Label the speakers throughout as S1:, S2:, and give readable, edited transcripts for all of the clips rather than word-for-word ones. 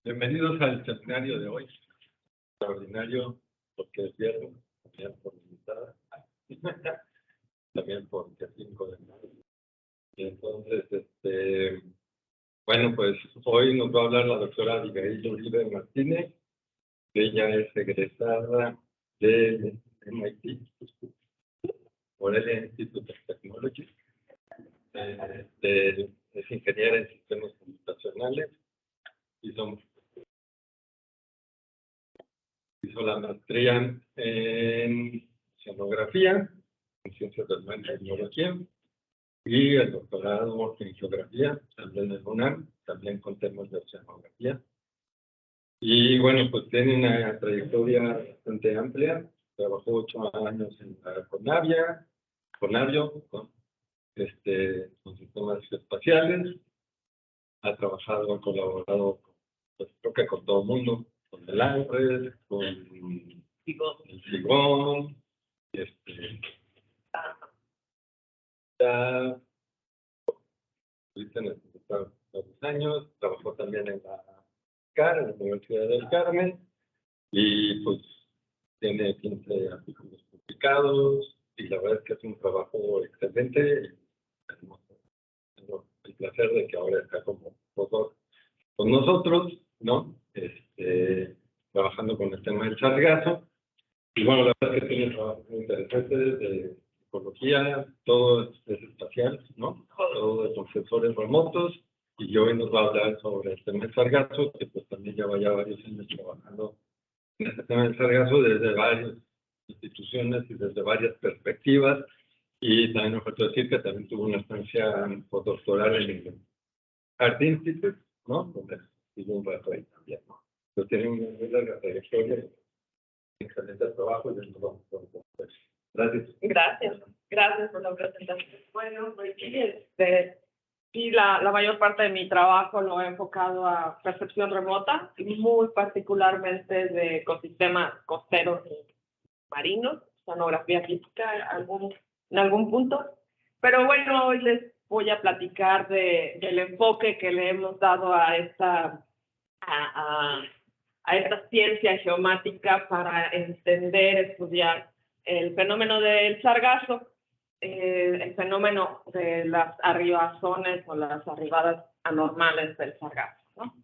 S1: Bienvenidos al seminario de hoy. Extraordinario porque es viernes, también por invitada, también porque es 5 de mayo. Y entonces, bueno, pues hoy nos va a hablar la doctora Abigail Uribe Martínez. Ella es egresada de MIT, Morelia Institute of Technology. Es ingeniera en sistemas computacionales. Hizo la maestría en oceanografía, en ciencias del mar y tecnología, y el doctorado en geografía, también en UNAM, también con temas de oceanografía. Y bueno, pues tiene una trayectoria bastante amplia. Trabajó 8 años en la Conavio, con sistemas espaciales. Ha colaborado, pues, creo que con todo el mundo, con el ANRES, con el SIGON, ya en los años, trabajó también en la Universidad del Carmen, y pues tiene 15 artículos publicados, y la verdad es que es un trabajo excelente, y tengo el placer de que ahora está como posdoc con nosotros, ¿no? Trabajando con el tema del sargazo. Y bueno, la verdad es que tiene trabajos muy interesantes de psicología, todo es espacial, ¿no? Todo de sensores remotos, y hoy nos va a hablar sobre el tema del sargazo, que pues también ya varios años trabajando en este tema del sargazo desde varias instituciones y desde varias perspectivas. Y también nos faltó decir que también tuvo una estancia postdoctoral en el Art Institute, ¿no? Donde estuvo un rato ahí también, ¿no? Pero tiene una muy larga trayectoria, excelente trabajo, y eso vamos a ver. Gracias.
S2: Gracias por la presentación. Bueno, pues sí, la mayor parte de mi trabajo lo he enfocado a percepción remota, y muy particularmente de ecosistemas costeros y marinos, sonografía física en algún punto. Pero bueno, hoy les voy a platicar del enfoque que le hemos dado a esta ciencia geomática para entender, estudiar el fenómeno del sargazo, el fenómeno de las arribazones o las arribadas anormales del sargazo, ¿no?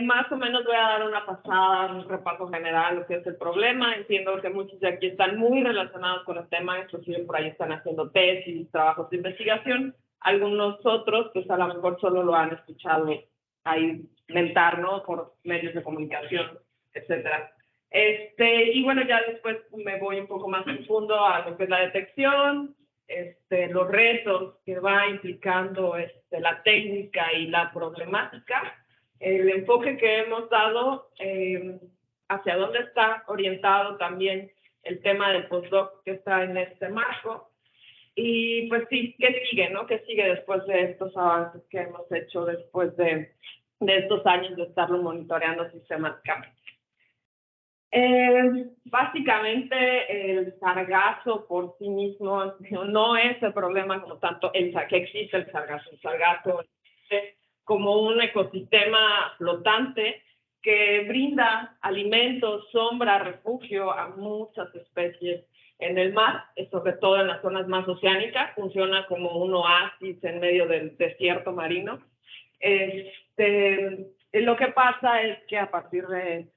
S2: Más o menos voy a dar una pasada, un repaso general de lo que es el problema. Entiendo que muchos de aquí están muy relacionados con el tema, inclusive por ahí están haciendo tesis, trabajos de investigación. Algunos otros, pues a lo mejor solo lo han escuchado ahí mentar, ¿no? Por medios de comunicación, etcétera. Y bueno, ya después me voy un poco más profundo a lo que es la detección, los retos que va implicando la técnica y la problemática, el enfoque que hemos dado, hacia dónde está orientado también el tema del postdoc que está en este marco. Y pues sí, ¿qué sigue, no? ¿Qué sigue después de estos avances que hemos hecho después de estos años de estarlo monitoreando sistemáticamente? Básicamente el sargazo por sí mismo no es el problema como tanto que existe el sargazo. El sargazo es como un ecosistema flotante que brinda alimentos, sombra, refugio a muchas especies en el mar, sobre todo en las zonas más oceánicas. Funciona como un oasis en medio del desierto marino. Lo que pasa es que a partir de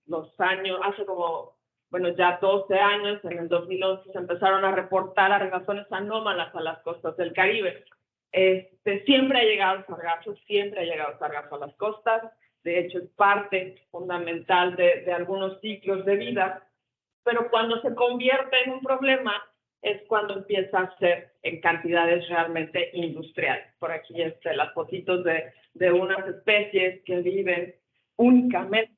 S2: los años, hace como, bueno, ya 12 años, en el 2011 se empezaron a reportar arribaciones anómalas a las costas del Caribe. Siempre ha llegado sargazo a las costas. De hecho, es parte fundamental de algunos ciclos de vida, pero cuando se convierte en un problema es cuando empieza a ser en cantidades realmente industriales. Por aquí las fotitos de unas especies que viven únicamente.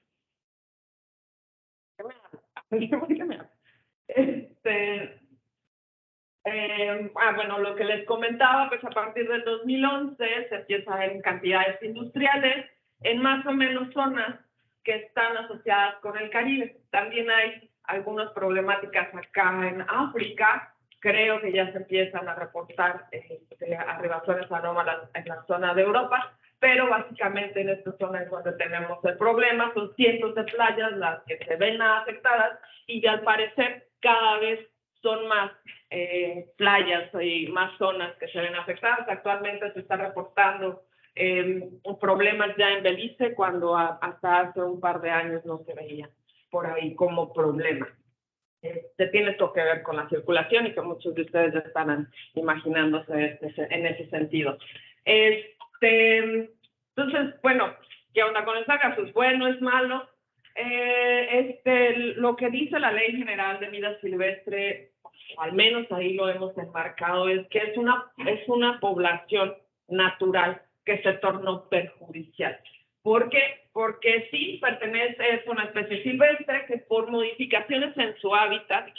S2: Bueno, lo que les comentaba, pues a partir del 2011 se empieza a ver en cantidades industriales en más o menos zonas que están asociadas con el Caribe. También hay algunas problemáticas acá en África. Creo que ya se empiezan a reportar arribaciones anómalas en la zona de Europa, pero básicamente en esta zona es donde tenemos el problema, son cientos de playas las que se ven afectadas y al parecer cada vez son más playas y más zonas que se ven afectadas. Actualmente se está reportando problemas ya en Belice cuando hasta hace un par de años no se veía por ahí como problema. Tiene todo que ver con la circulación y que muchos de ustedes ya estarán imaginándose en ese sentido. Entonces, bueno, ¿qué onda con el sargazo? ¿Es bueno, es malo? Lo que dice la Ley General de Vida Silvestre, o al menos ahí lo hemos enmarcado, es que es una población natural que se tornó perjudicial. ¿Por qué? Porque sí es una especie silvestre que por modificaciones en su hábitat,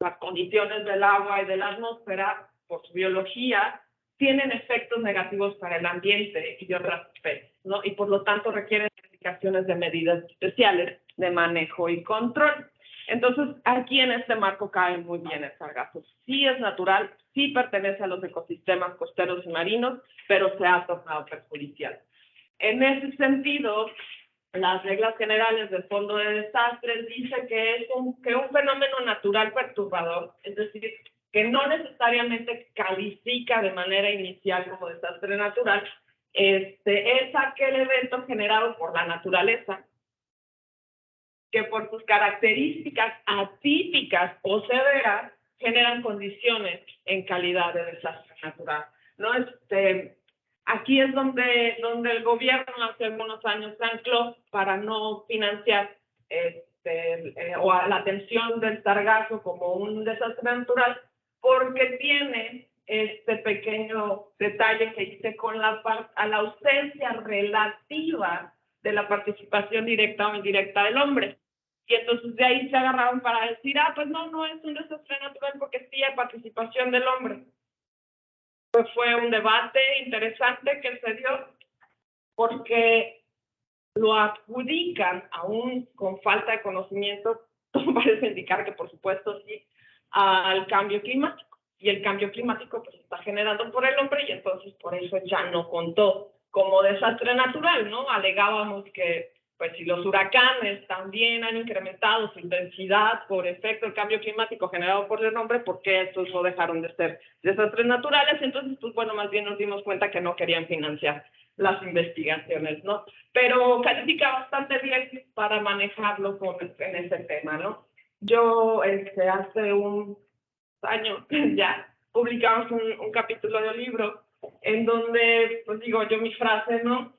S2: las condiciones del agua y de la atmósfera, por su biología, tienen efectos negativos para el ambiente y otras especies, ¿no? Y por lo tanto requieren aplicaciones de medidas especiales de manejo y control. Entonces, aquí en este marco cae muy bien el sargazo. Sí es natural, sí pertenece a los ecosistemas costeros y marinos, pero se ha tornado perjudicial. En ese sentido, las reglas generales del Fondo de Desastres dicen que es un fenómeno natural perturbador, es decir, que no necesariamente califica de manera inicial como desastre natural, es aquel evento generado por la naturaleza que por sus características atípicas o severas generan condiciones en calidad de desastre natural, ¿no? Aquí es donde el gobierno hace algunos años se ancló para no financiar o la atención del sargazo como un desastre natural, porque tiene este pequeño detalle que dice a la ausencia relativa de la participación directa o indirecta del hombre. Y entonces de ahí se agarraron para decir, pues no es un desastre natural porque sí hay participación del hombre. Pues fue un debate interesante que se dio porque lo adjudican aún con falta de conocimiento, todo parece indicar que por supuesto sí, al cambio climático. Y el cambio climático pues está generado por el hombre y entonces por eso ya no contó como desastre natural, ¿no? Alegábamos que pues si los huracanes también han incrementado su intensidad por efecto del cambio climático generado por el hombre, ¿por qué estos no dejaron de ser desastres naturales? Entonces, pues bueno, más bien nos dimos cuenta que no querían financiar las investigaciones, ¿no? Pero califica bastante bien para manejarlo en ese tema, ¿no? Yo hace un año ya publicamos un capítulo del libro en donde, pues digo yo mi frase, ¿no?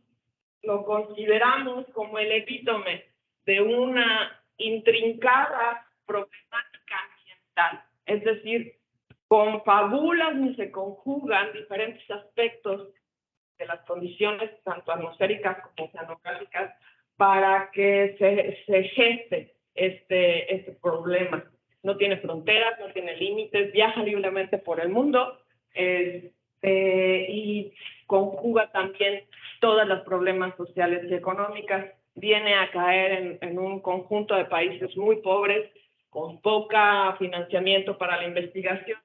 S2: Lo consideramos como el epítome de una intrincada problemática ambiental, es decir, confabulan y se conjugan diferentes aspectos de las condiciones tanto atmosféricas como oceanográficas para que se geste este problema. No tiene fronteras, no tiene límites, viaja libremente por el mundo y conjuga también todos los problemas sociales y económicos. Viene a caer en un conjunto de países muy pobres, con poca financiamiento para la investigación,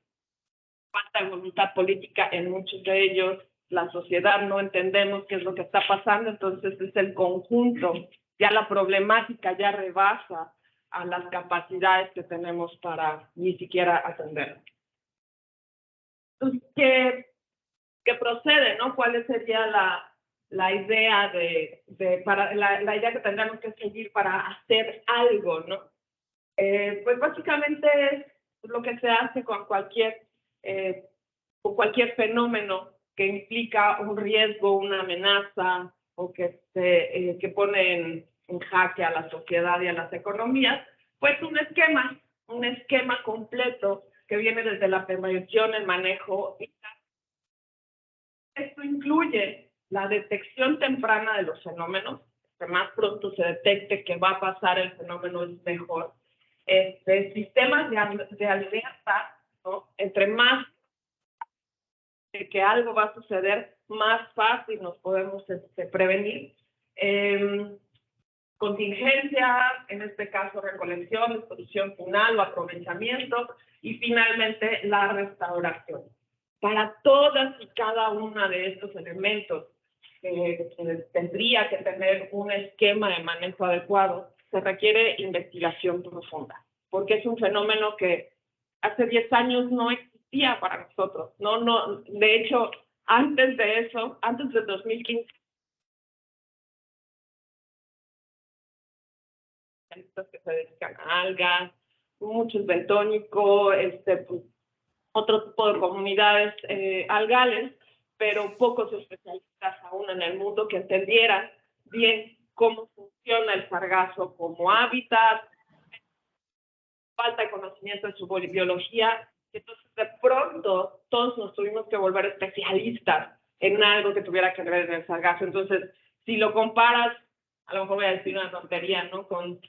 S2: falta voluntad política en muchos de ellos, la sociedad no entendemos qué es lo que está pasando, entonces es el conjunto, ya la problemática ya rebasa a las capacidades que tenemos para ni siquiera atender. Entonces, ¿qué procede, no? ¿Cuál sería la idea la idea que tendremos que seguir para hacer algo, no? Pues básicamente es lo que se hace con cualquier fenómeno que implica un riesgo, una amenaza o que pone en jaque a la sociedad y a las economías, pues un esquema completo que viene desde la prevención, el manejo. Esto incluye la detección temprana de los fenómenos, que más pronto se detecte que va a pasar el fenómeno es mejor. Sistemas de alerta, ¿no? Entre más que algo va a suceder, más fácil nos podemos prevenir. Contingencias, en este caso recolección, exposición final o aprovechamiento, y finalmente la restauración. para todas y cada una de estos elementos que tendría que tener un esquema de manejo adecuado, se requiere investigación profunda, porque es un fenómeno que hace 10 años no existía para nosotros. No, de hecho, antes de eso, antes del 2015, que se dedican a algas, muchos bentónicos, pues, otro tipo de comunidades algales, pero pocos especialistas aún en el mundo que entendieran bien cómo funciona el sargazo como hábitat, falta de conocimiento de su biología. Entonces, de pronto, todos nos tuvimos que volver especialistas en algo que tuviera que ver en el sargazo. Entonces, si lo comparas, a lo mejor voy a decir una tontería, ¿no? Con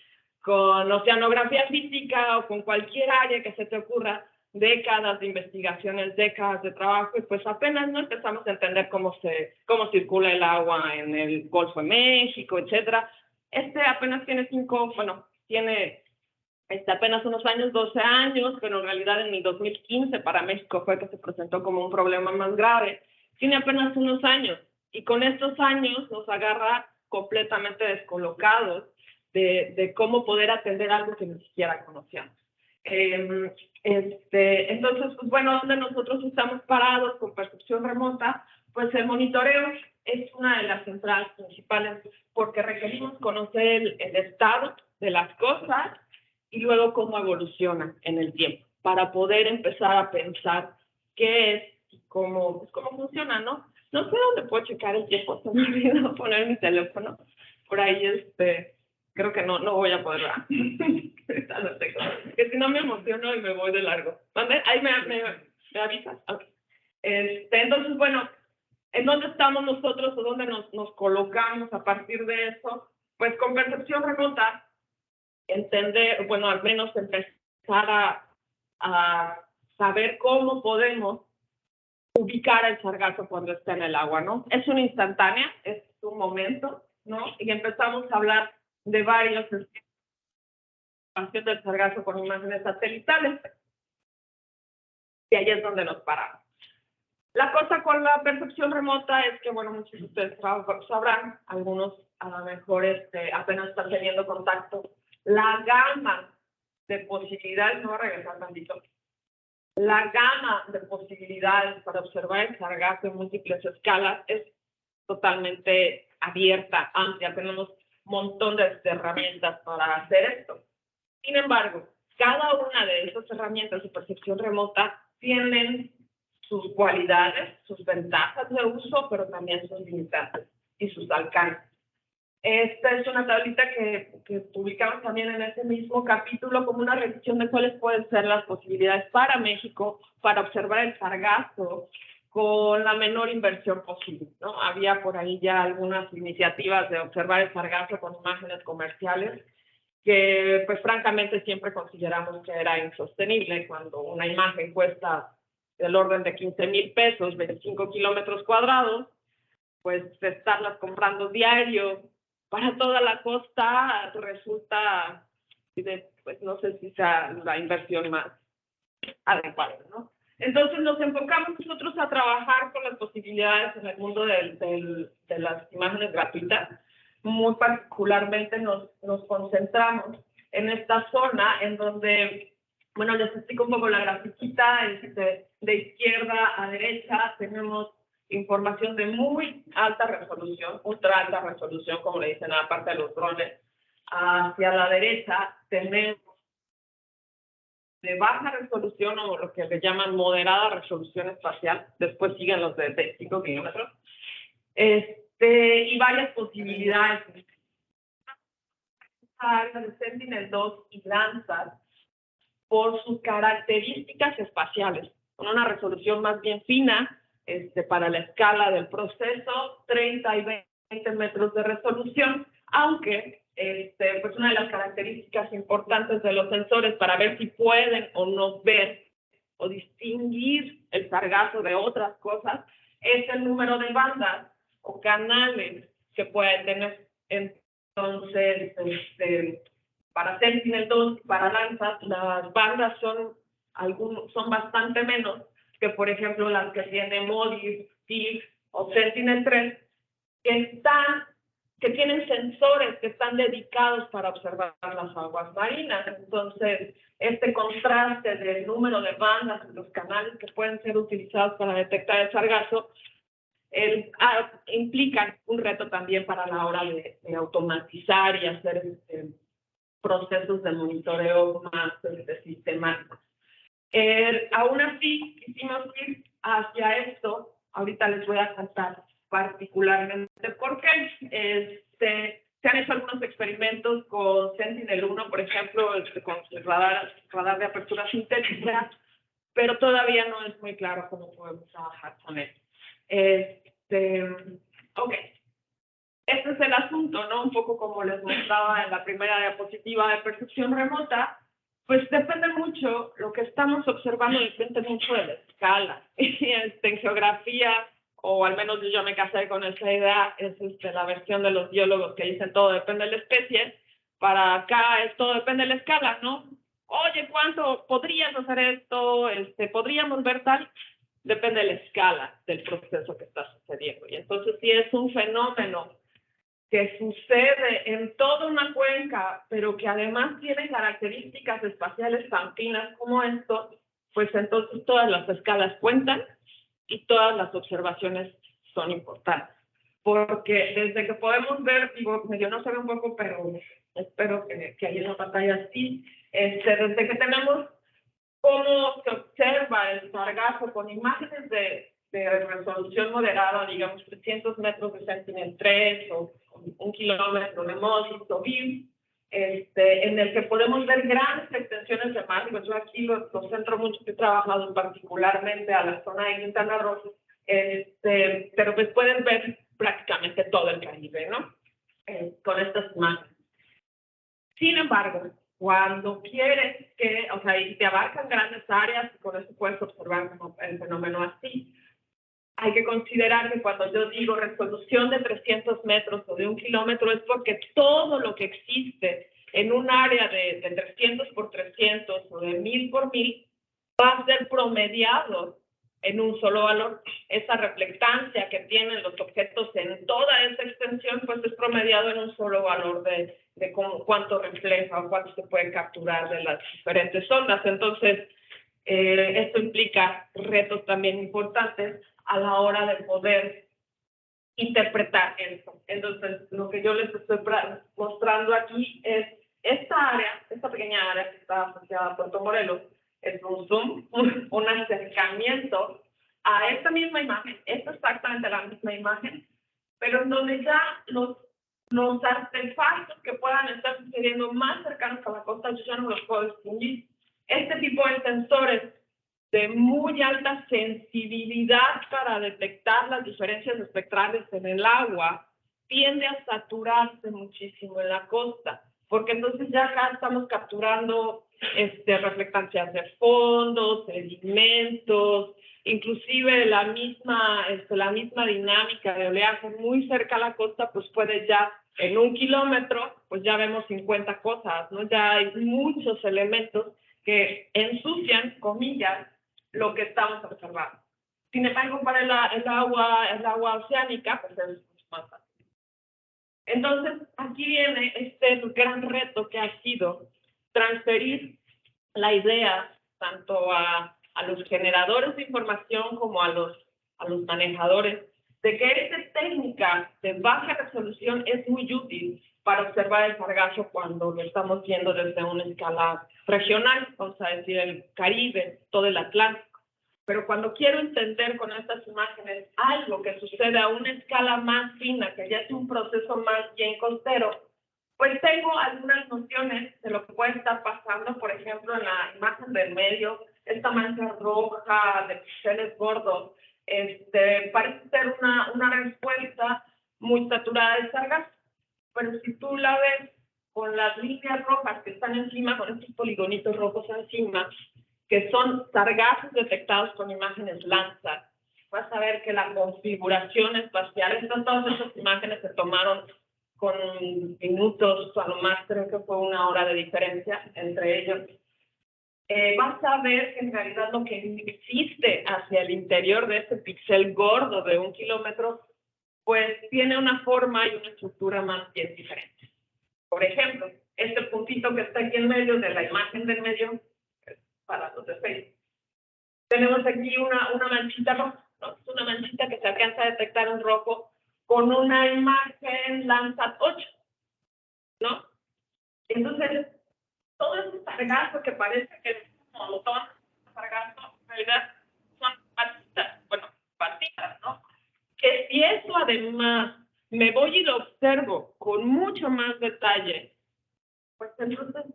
S2: oceanografía física o con cualquier área que se te ocurra, décadas de investigaciones, décadas de trabajo, y pues apenas no empezamos a entender cómo circula el agua en el Golfo de México, etcétera. Apenas tiene apenas unos años, 12 años, pero en realidad en el 2015 para México fue que se presentó como un problema más grave. Tiene apenas unos años, y con estos años nos agarra completamente descolocados de cómo poder atender algo que ni siquiera conocíamos. Entonces, pues bueno, donde nosotros estamos parados con percepción remota, pues el monitoreo es una de las centrales principales, porque requerimos conocer el estado de las cosas y luego cómo evolucionan en el tiempo, para poder empezar a pensar qué es y cómo funciona, ¿no? No sé dónde puedo checar el tiempo, se me olvidó poner mi teléfono. Por ahí, creo que no voy a poder, que si no me emociono y me voy de largo. Ahí me avisas. Okay. Entonces, bueno, ¿en dónde estamos nosotros o dónde nos colocamos a partir de eso? Pues con percepción remota, entender, bueno, al menos empezar a saber cómo podemos ubicar el sargazo cuando está en el agua, ¿no? Es una instantánea, es un momento, ¿no? Y empezamos a hablar de varios esquemas del sargazo con imágenes satelitales. Y ahí es donde nos paramos. La cosa con la percepción remota es que, bueno, muchos de ustedes sabrán, algunos a lo mejor apenas están teniendo contacto. La gama de posibilidades, no voy a regresar tantito, la gama de posibilidades para observar el sargazo en múltiples escalas es totalmente abierta, amplia. Tenemos un montón de herramientas para hacer esto. Sin embargo, cada una de esas herramientas de percepción remota tienen sus cualidades, sus ventajas de uso, pero también sus limitantes y sus alcances. Esta es una tablita que publicamos también en ese mismo capítulo como una revisión de cuáles pueden ser las posibilidades para México para observar el sargazo con la menor inversión posible, ¿no? Había por ahí ya algunas iniciativas de observar el sargazo con imágenes comerciales que, pues francamente, siempre consideramos que era insostenible. Cuando una imagen cuesta del orden de 15,000 pesos, 25 kilómetros cuadrados, pues estarlas comprando diario para toda la costa resulta, pues no sé si sea la inversión más adecuada, ¿no? Entonces nos enfocamos nosotros a trabajar con las posibilidades en el mundo de las imágenes gratuitas. Muy particularmente nos concentramos en esta zona en donde, bueno, les explico un poco la grafiquita. De izquierda a derecha tenemos información de muy alta resolución, ultra alta resolución, como le dicen a la parte de los drones. Hacia la derecha tenemos de baja resolución, o lo que le llaman moderada resolución espacial. Después siguen los de 25 kilómetros. Y varias posibilidades. Esta área de Sentinel-2 y Landsat, por sus características espaciales, con una resolución más bien fina, para la escala del proceso, 30 y 20 metros de resolución, aunque pues una de las características importantes de los sensores para ver si pueden o no ver o distinguir el sargazo de otras cosas es el número de bandas o canales que puede tener. Entonces, para Sentinel-2 y para Landsat, las bandas son bastante menos, que por ejemplo las que tiene MODIS, TIG o Sentinel-3, que tienen sensores que están dedicados para observar las aguas marinas. Entonces, este contraste del número de bandas en los canales que pueden ser utilizados para detectar el sargazo implican un reto también para la hora de automatizar y hacer procesos de monitoreo más sistemáticos. Aún así, quisimos ir hacia esto. Ahorita les voy a contar particularmente por qué. Se han hecho algunos experimentos con Sentinel-1, por ejemplo, con el radar de apertura sintética, pero todavía no es muy claro cómo podemos trabajar con él. Ok. Este es el asunto, ¿no? Un poco como les mostraba en la primera diapositiva de percepción remota, pues depende mucho, lo que estamos observando depende mucho de la escala. En geografía, o al menos yo me casé con esa idea, es la versión de los biólogos que dicen todo depende de la especie. Para acá todo depende de la escala, ¿no? Oye, ¿cuánto podrías hacer esto? ¿Podríamos ver tal? Depende de la escala del proceso que está sucediendo. Y entonces, si es un fenómeno que sucede en toda una cuenca, pero que además tiene características espaciales tan finas como esto, pues entonces todas las escalas cuentan y todas las observaciones son importantes. Porque desde que podemos ver, digo, medio no se ve un poco, pero espero que ahí en la pantalla sí, desde que tenemos cómo se observa el sargazo con imágenes de resolución moderada, digamos 300 metros de Sentinel-3 o 1 kilómetro de MODIS o BIM, en el que podemos ver grandes extensiones de mar. Yo aquí lo centro mucho, que he trabajado particularmente a la zona de Quintana Roo, pero pues pueden ver prácticamente todo el Caribe, ¿no? Con estas imágenes. Sin embargo, cuando quieres y te abarcan grandes áreas, y con eso puedes observar el fenómeno así, hay que considerar que cuando yo digo resolución de 300 metros o de 1 kilómetro, es porque todo lo que existe en un área de 300 por 300 o de 1000 por 1000 va a ser promediado en un solo valor. Esa reflectancia que tienen los objetos en toda esa extensión, pues es promediado en un solo valor de cuánto refleja o cuánto se puede capturar de las diferentes ondas. Entonces, esto implica retos también importantes a la hora de poder interpretar eso. Entonces, lo que yo les estoy mostrando aquí es esta área, esta pequeña área que está asociada a Puerto Morelos, es un zoom, un acercamiento a esta misma imagen, es exactamente la misma imagen, pero en donde ya los artefactos que puedan estar sucediendo más cercanos a la costa, yo ya no los puedo distinguir. Este tipo de sensores de muy alta sensibilidad para detectar las diferencias espectrales en el agua tiende a saturarse muchísimo en la costa, porque entonces ya acá estamos capturando reflectancias de fondo, sedimentos, inclusive la misma dinámica de oleaje muy cerca a la costa, pues puede ya en 1 kilómetro, pues ya vemos 50 cosas, ¿no? Ya hay muchos elementos que ensucian, comillas, lo que estamos observando. Sin embargo, para el agua oceánica, pues es más fácil. Entonces, aquí viene este gran reto que ha sido transferir la idea tanto a los generadores de información como a los manejadores, de que esta técnica de baja resolución es muy útil para observar el sargazo cuando lo estamos viendo desde una escala regional, vamos a decir el Caribe, todo el Atlántico. Pero cuando quiero entender con estas imágenes algo que sucede a una escala más fina, que ya es un proceso más bien costero, pues tengo algunas nociones de lo que puede estar pasando. Por ejemplo, en la imagen del medio, esta mancha roja de píxeles gordos, parece ser una respuesta muy saturada de sargazo. Pero si tú la ves con las líneas rojas que están encima, con estos poligonitos rojos encima, que son sargazos detectados con imágenes Landsat, vas a ver que la configuración espacial, todas esas imágenes se tomaron con minutos, a lo más creo que fue 1 hora de diferencia entre ellos. vas a ver que en realidad lo que existe hacia el interior de este píxel gordo de 1 kilómetro, pues tiene una forma y una estructura más bien diferente. Por ejemplo, este puntito que está aquí en medio de la imagen del medio, para los de Facebook, tenemos aquí una manchita roja, ¿no? Es una manchita que se alcanza a detectar en rojo con una imagen Landsat 8, ¿no? Entonces, todo ese sargazo que parece que es un montón de sargazo, en realidad son patitas, ¿no? Que si eso además me voy y lo observo con mucho más detalle, pues entonces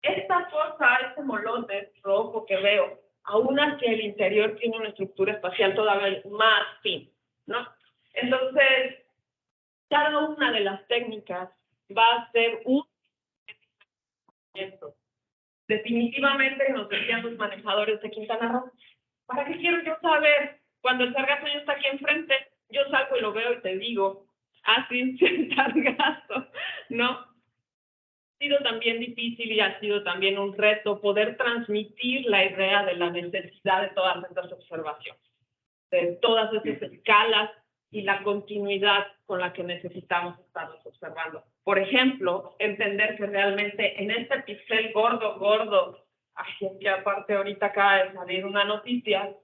S2: esta cosa, este molote rojo que veo, aún hacia el interior tiene una estructura espacial todavía más fina, ¿no? Entonces, cada una de las técnicas va a ser un esto. Definitivamente nos decían los manejadores de Quintana Roo, ¿para qué quiero yo saber? Cuando el sargazo ya está aquí enfrente, yo salgo y lo veo y te digo, así el sargazo, ¿no? Ha sido también difícil y ha sido también un reto poder transmitir la idea de la necesidad de todas estas observaciones, de todas esas escalas y la continuidad con la que necesitamos estarnos observando. Por ejemplo, entender que realmente en este píxel gordo, ay, es que aparte ahorita acaba de salir una noticia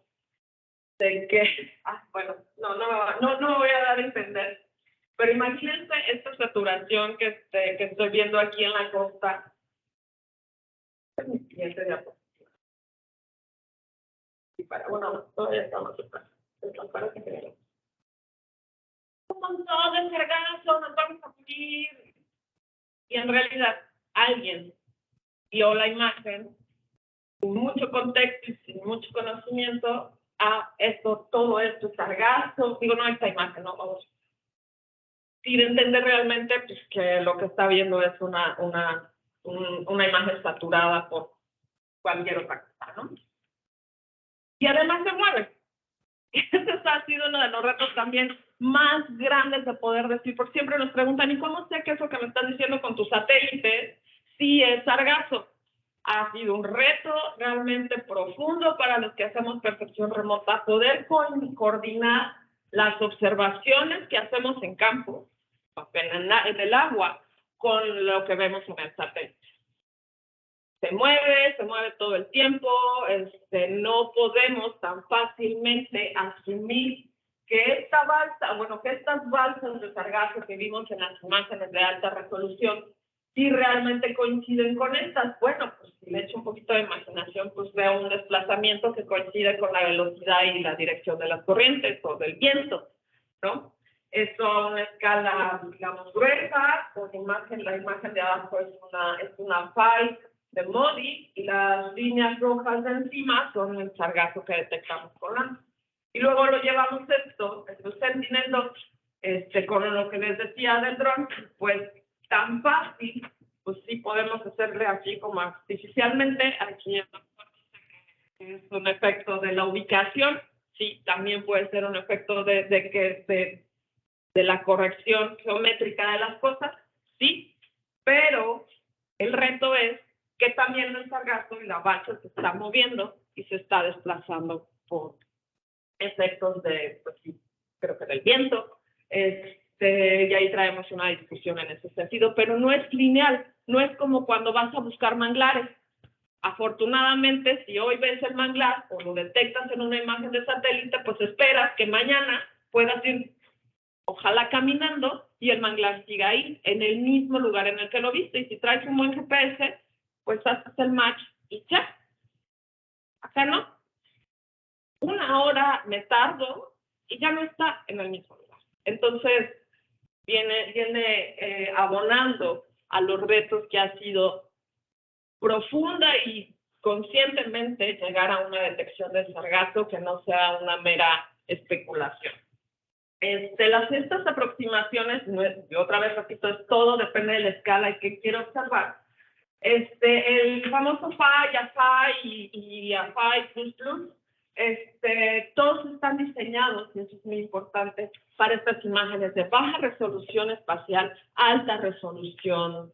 S2: de que, bueno, no voy a dar a entender, pero imagínense esta saturación que estoy viendo aquí en la costa. Siguiente diapositiva. Y para, bueno, todavía estamos para que veamos. Un montón de sargazo, nos vamos a morir. Y en realidad alguien vio la imagen sin mucho contexto y sin mucho conocimiento a esto, todo esto, sargazo, digo, no esta imagen, no, vamos, sin entender realmente pues, que lo que está viendo es una imagen saturada por cualquier otra cosa, ¿no? Y además se mueve. Ese ha sido uno de los retos también más grandes de poder decir, porque siempre nos preguntan, ¿y cómo sé que eso que me estás diciendo con tus satélites sí es sargazo? Ha sido un reto realmente profundo para los que hacemos percepción remota, poder coordinar las observaciones que hacemos en campo, en el agua, con lo que vemos en el satélite. Se mueve todo el tiempo, no podemos tan fácilmente asumir que esta balsa, bueno, que estas balsas de sargazo que vimos en las imágenes de alta resolución, si realmente coinciden con estas. Bueno, pues si le echo un poquito de imaginación, pues veo un desplazamiento que coincide con la velocidad y la dirección de las corrientes o del viento, ¿no? Esto a una escala, digamos, gruesa, con la imagen de abajo es una file de MODI y las líneas rojas de encima son el sargazo que detectamos con la. Y luego lo llevamos el Sentinel-2, con lo que les decía del dron, pues tan fácil, pues sí podemos hacerle así como artificialmente. Aquí es un efecto de la ubicación, sí, también puede ser un efecto de la corrección geométrica de las cosas, sí, pero el reto es que también el sargazo y la balsa se está moviendo y se está desplazando por efectos pues sí, creo que del viento, y ahí traemos una discusión en ese sentido, pero no es lineal, no es como cuando vas a buscar manglares. Afortunadamente, si hoy ves el manglar o lo detectas en una imagen de satélite, pues esperas que mañana puedas ir, ojalá caminando, y el manglar siga ahí, en el mismo lugar en el que lo viste. Y si traes un buen GPS, pues haces el match y ya. Acá no. 1 hora me tardo y ya no está en el mismo lugar. Entonces, viene abonando a los retos que ha sido profunda y conscientemente llegar a una detección del sargazo que no sea una mera especulación. Estas aproximaciones, yo otra vez repito, es todo, depende de la escala y qué quiero observar. El famoso PHY, AFI y AFI++, todos están diseñados, y eso es muy importante, para estas imágenes de baja resolución espacial, alta resolución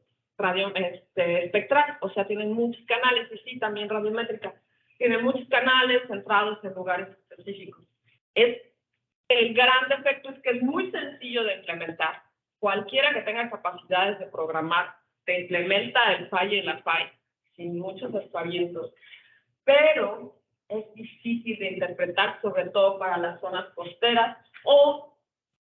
S2: espectral, o sea, tienen muchos canales, y sí, también radiométrica, tienen muchos canales centrados en lugares específicos. El gran defecto es que es muy sencillo de implementar. Cualquiera que tenga capacidades de programar te implementa el PHY y la PHY sin muchos aspavientos, pero es difícil de interpretar, sobre todo para las zonas costeras o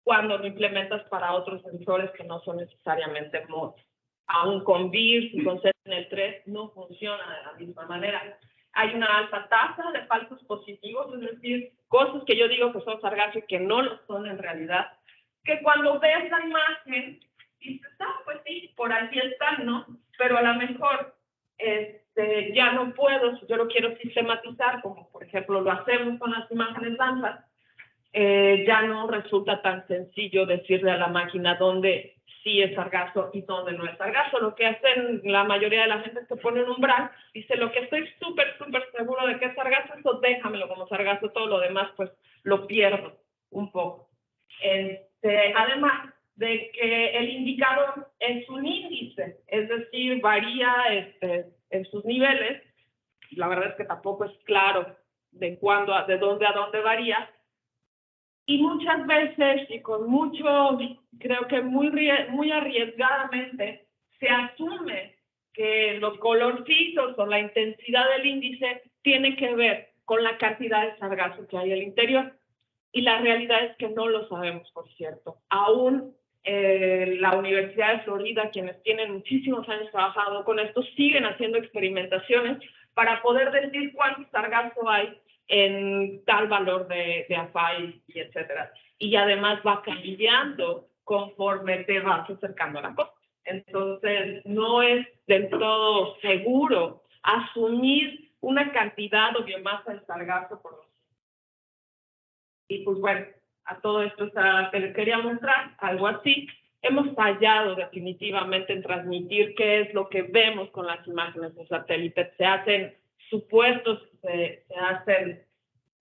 S2: cuando lo implementas para otros sensores que no son necesariamente mods. Aún con BIRS y con Sentinel-3 no funciona de la misma manera. Hay una alta tasa de falsos positivos, es decir, cosas que yo digo que son sargazo y que no lo son en realidad, que cuando ves la imagen dices, pues sí, por aquí están, ¿no? Pero a lo mejor ya no puedo, si yo lo quiero sistematizar, como por ejemplo lo hacemos con las imágenes ANSAT, ya no resulta tan sencillo decirle a la máquina dónde sí es sargazo y dónde no es sargazo. Lo que hacen la mayoría de la gente es que pone un umbral, dice lo que estoy súper seguro de que es sargazo, eso déjamelo como sargazo, todo lo demás pues lo pierdo un poco. Además de que el indicador es un índice, es decir, varía en sus niveles. La verdad es que tampoco es claro de dónde a dónde varía. Y muchas veces, y con mucho, creo que muy arriesgadamente, se asume que los colorcitos o la intensidad del índice tiene que ver con la cantidad de sargazo que hay al interior. Y la realidad es que no lo sabemos, por cierto. Aún la Universidad de Florida, quienes tienen muchísimos años trabajando con esto, siguen haciendo experimentaciones para poder decir cuánto sargazo hay en tal valor de AFAI y etcétera. Y además va cambiando conforme te vas acercando a la costa. Entonces, no es del todo seguro asumir una cantidad o biomasa de sargazo por los. Y pues bueno, a todo esto les quería mostrar algo así. Hemos fallado definitivamente en transmitir qué es lo que vemos con las imágenes de satélite. Se hacen supuestos, se hacen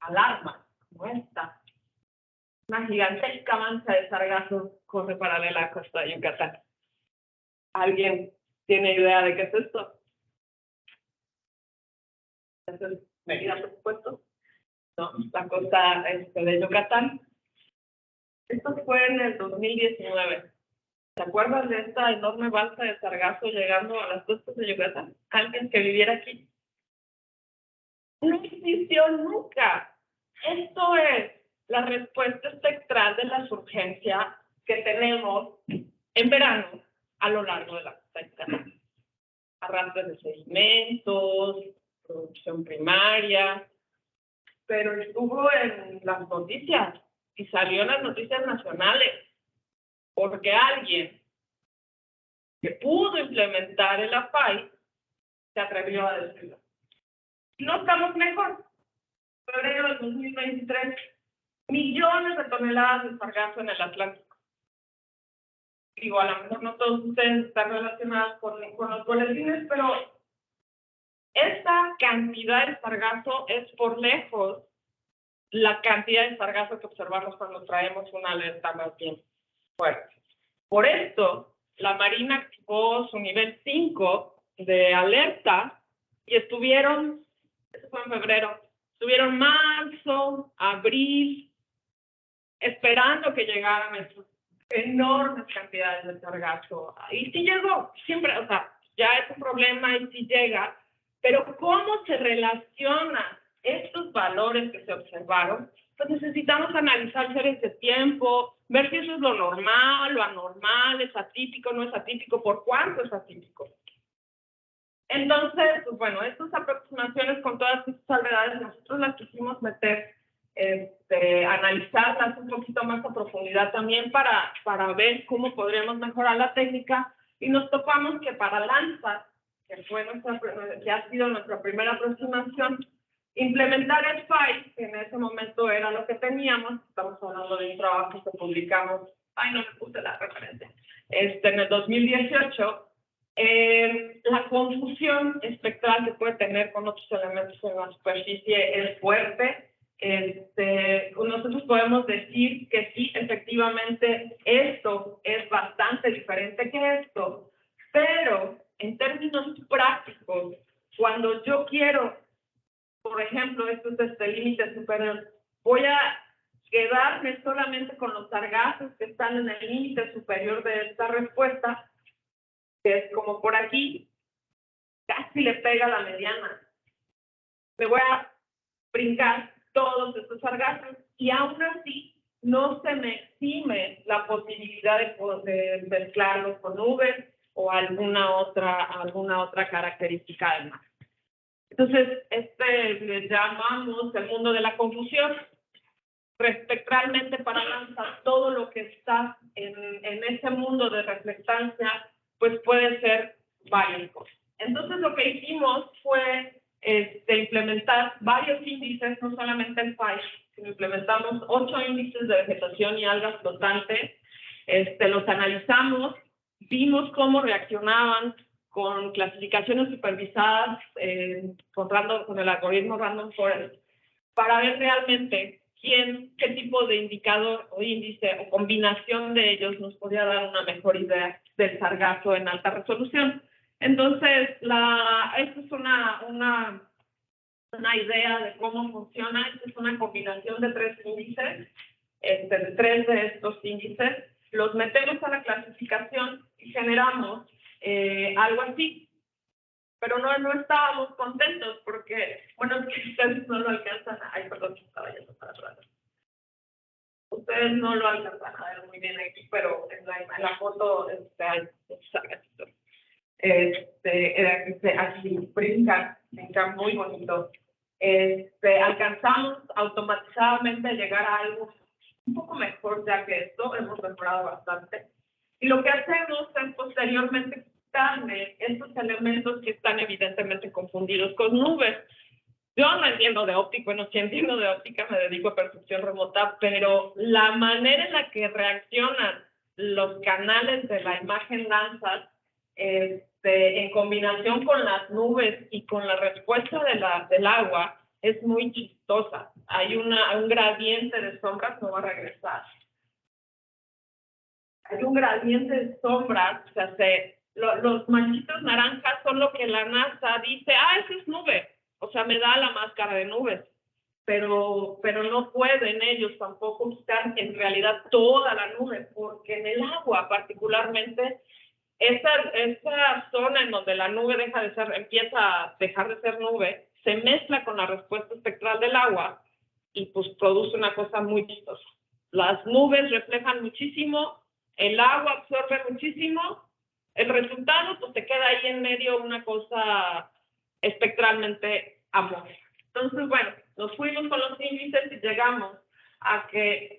S2: alarmas, como esta. Una gigantesca mancha de sargazo corre paralela a la costa de Yucatán. ¿Alguien tiene idea de qué es esto? ¿Es Mérida, por supuesto? No, la costa de Yucatán. Esto fue en el 2019. ¿Se acuerdan de esta enorme balsa de sargazo llegando a las costas de Yucatán? ¿Alguien que viviera aquí? No existió nunca. Esto es la respuesta espectral de la urgencia que tenemos en verano a lo largo de la costa de Yucatán. Arrastres de sedimentos, producción primaria, pero estuvo en las noticias y salió en las noticias nacionales porque alguien que pudo implementar el AFAI se atrevió a decirlo. No estamos mejor. Febrero del 2023, millones de toneladas de sargazo en el Atlántico. Digo, a lo mejor no todos ustedes están relacionados con los boletines, pero esta cantidad de sargazo es por lejos la cantidad de sargazo que observamos cuando traemos una alerta más bien fuerte. Por esto, la Marina activó su nivel 5 de alerta y estuvieron, eso fue en febrero, estuvieron marzo, abril, esperando que llegaran esas enormes cantidades de sargazo. Y sí llegó, siempre, o sea, ya es un problema y sí llega, pero ¿cómo se relacionan estos valores que se observaron? Pues necesitamos analizar series de tiempo, ver si eso es lo normal, lo anormal, es atípico, no es atípico, por cuánto es atípico. Entonces, pues bueno, estas aproximaciones con todas estas salvedades, nosotros las quisimos meter, analizarlas un poquito más a profundidad también para ver cómo podríamos mejorar la técnica, y nos topamos que para Landsat, que ha sido nuestra primera aproximación, implementar el PHY, que en ese momento era lo que teníamos, estamos hablando de un trabajo que publicamos, no me puse la referencia, en el 2018, la confusión espectral que puede tener con otros elementos en la superficie es fuerte. Nosotros podemos decir que sí, efectivamente, esto es bastante diferente que esto, Pero en términos prácticos, cuando yo quiero, por ejemplo, esto es este límite superior, voy a quedarme solamente con los sargazos que están en el límite superior de esta respuesta, que es como por aquí, casi le pega a la mediana. Me voy a brincar todos estos sargazos y aún así no se me exime la posibilidad de mezclarlos con nubes o alguna otra característica además. Entonces, le llamamos el mundo de la confusión. Respectralmente para Lanza, todo lo que está en ese mundo de reflectancia, pues puede ser varios. Entonces, lo que hicimos fue implementar varios índices, no solamente el PAI, sino implementamos 8 índices de vegetación y algas flotantes. Los analizamos, vimos cómo reaccionaban con clasificaciones supervisadas con el algoritmo Random Forest para ver realmente qué tipo de indicador o índice o combinación de ellos nos podía dar una mejor idea del sargazo en alta resolución. Entonces, esta es una idea de cómo funciona. Esta es una combinación de 3 índices, de 3 de estos índices. Los metemos a la clasificación y generamos algo así. Pero no estábamos contentos porque, bueno, ustedes no lo alcanzan ay, perdón, estaba yendo para atrás. Ustedes no lo alcanzan a ver muy bien aquí, pero en la foto así brinca muy bonito. Alcanzamos automatizadamente a llegar a algo un poco mejor ya que esto, hemos mejorado bastante. Y lo que hacemos es posteriormente estos elementos que están evidentemente confundidos con nubes. Yo no entiendo de óptica, bueno, sí entiendo de óptica, me dedico a percepción remota, pero la manera en la que reaccionan los canales de la imagen Landsat en combinación con las nubes y con la respuesta del agua es muy chistosa. Hay un gradiente de sombras, no va a regresar. Hay un gradiente de sombras, o sea, los manchitos naranjas son lo que la NASA dice, esa es nube, o sea, me da la máscara de nubes, pero no pueden ellos tampoco buscar en realidad toda la nube, porque en el agua particularmente, esa zona en donde la nube empieza a dejar de ser nube, se mezcla con la respuesta espectral del agua y pues produce una cosa muy chistosa. Las nubes reflejan muchísimo, el agua absorbe muchísimo. El resultado, pues te queda ahí en medio una cosa espectralmente amorfa. Entonces, bueno, nos fuimos con los índices y llegamos a que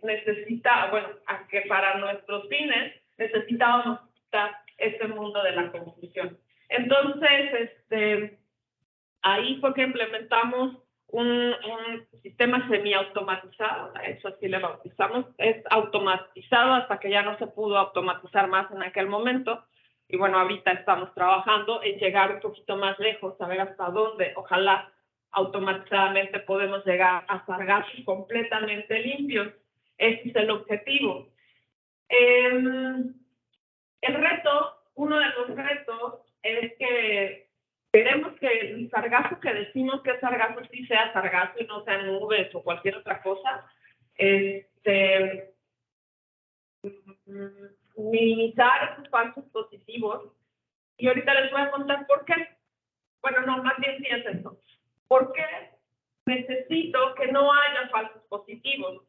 S2: a que para nuestros fines necesitábamos quitar este mundo de la confusión. Entonces, ahí fue que implementamos un sistema semiautomatizado, eso así le bautizamos, es automatizado hasta que ya no se pudo automatizar más en aquel momento. Y bueno, ahorita estamos trabajando en llegar un poquito más lejos, a ver hasta dónde, ojalá automatizadamente podemos llegar a sargazos completamente limpios. Ese es el objetivo. Uno de los retos es que queremos que el sargazo que decimos que es sargazo sí sea sargazo y no sea nubes o cualquier otra cosa. Minimizar esos falsos positivos. Y ahorita les voy a contar por qué. Bueno, no, más bien sí es eso. ¿Por qué necesito que no haya falsos positivos?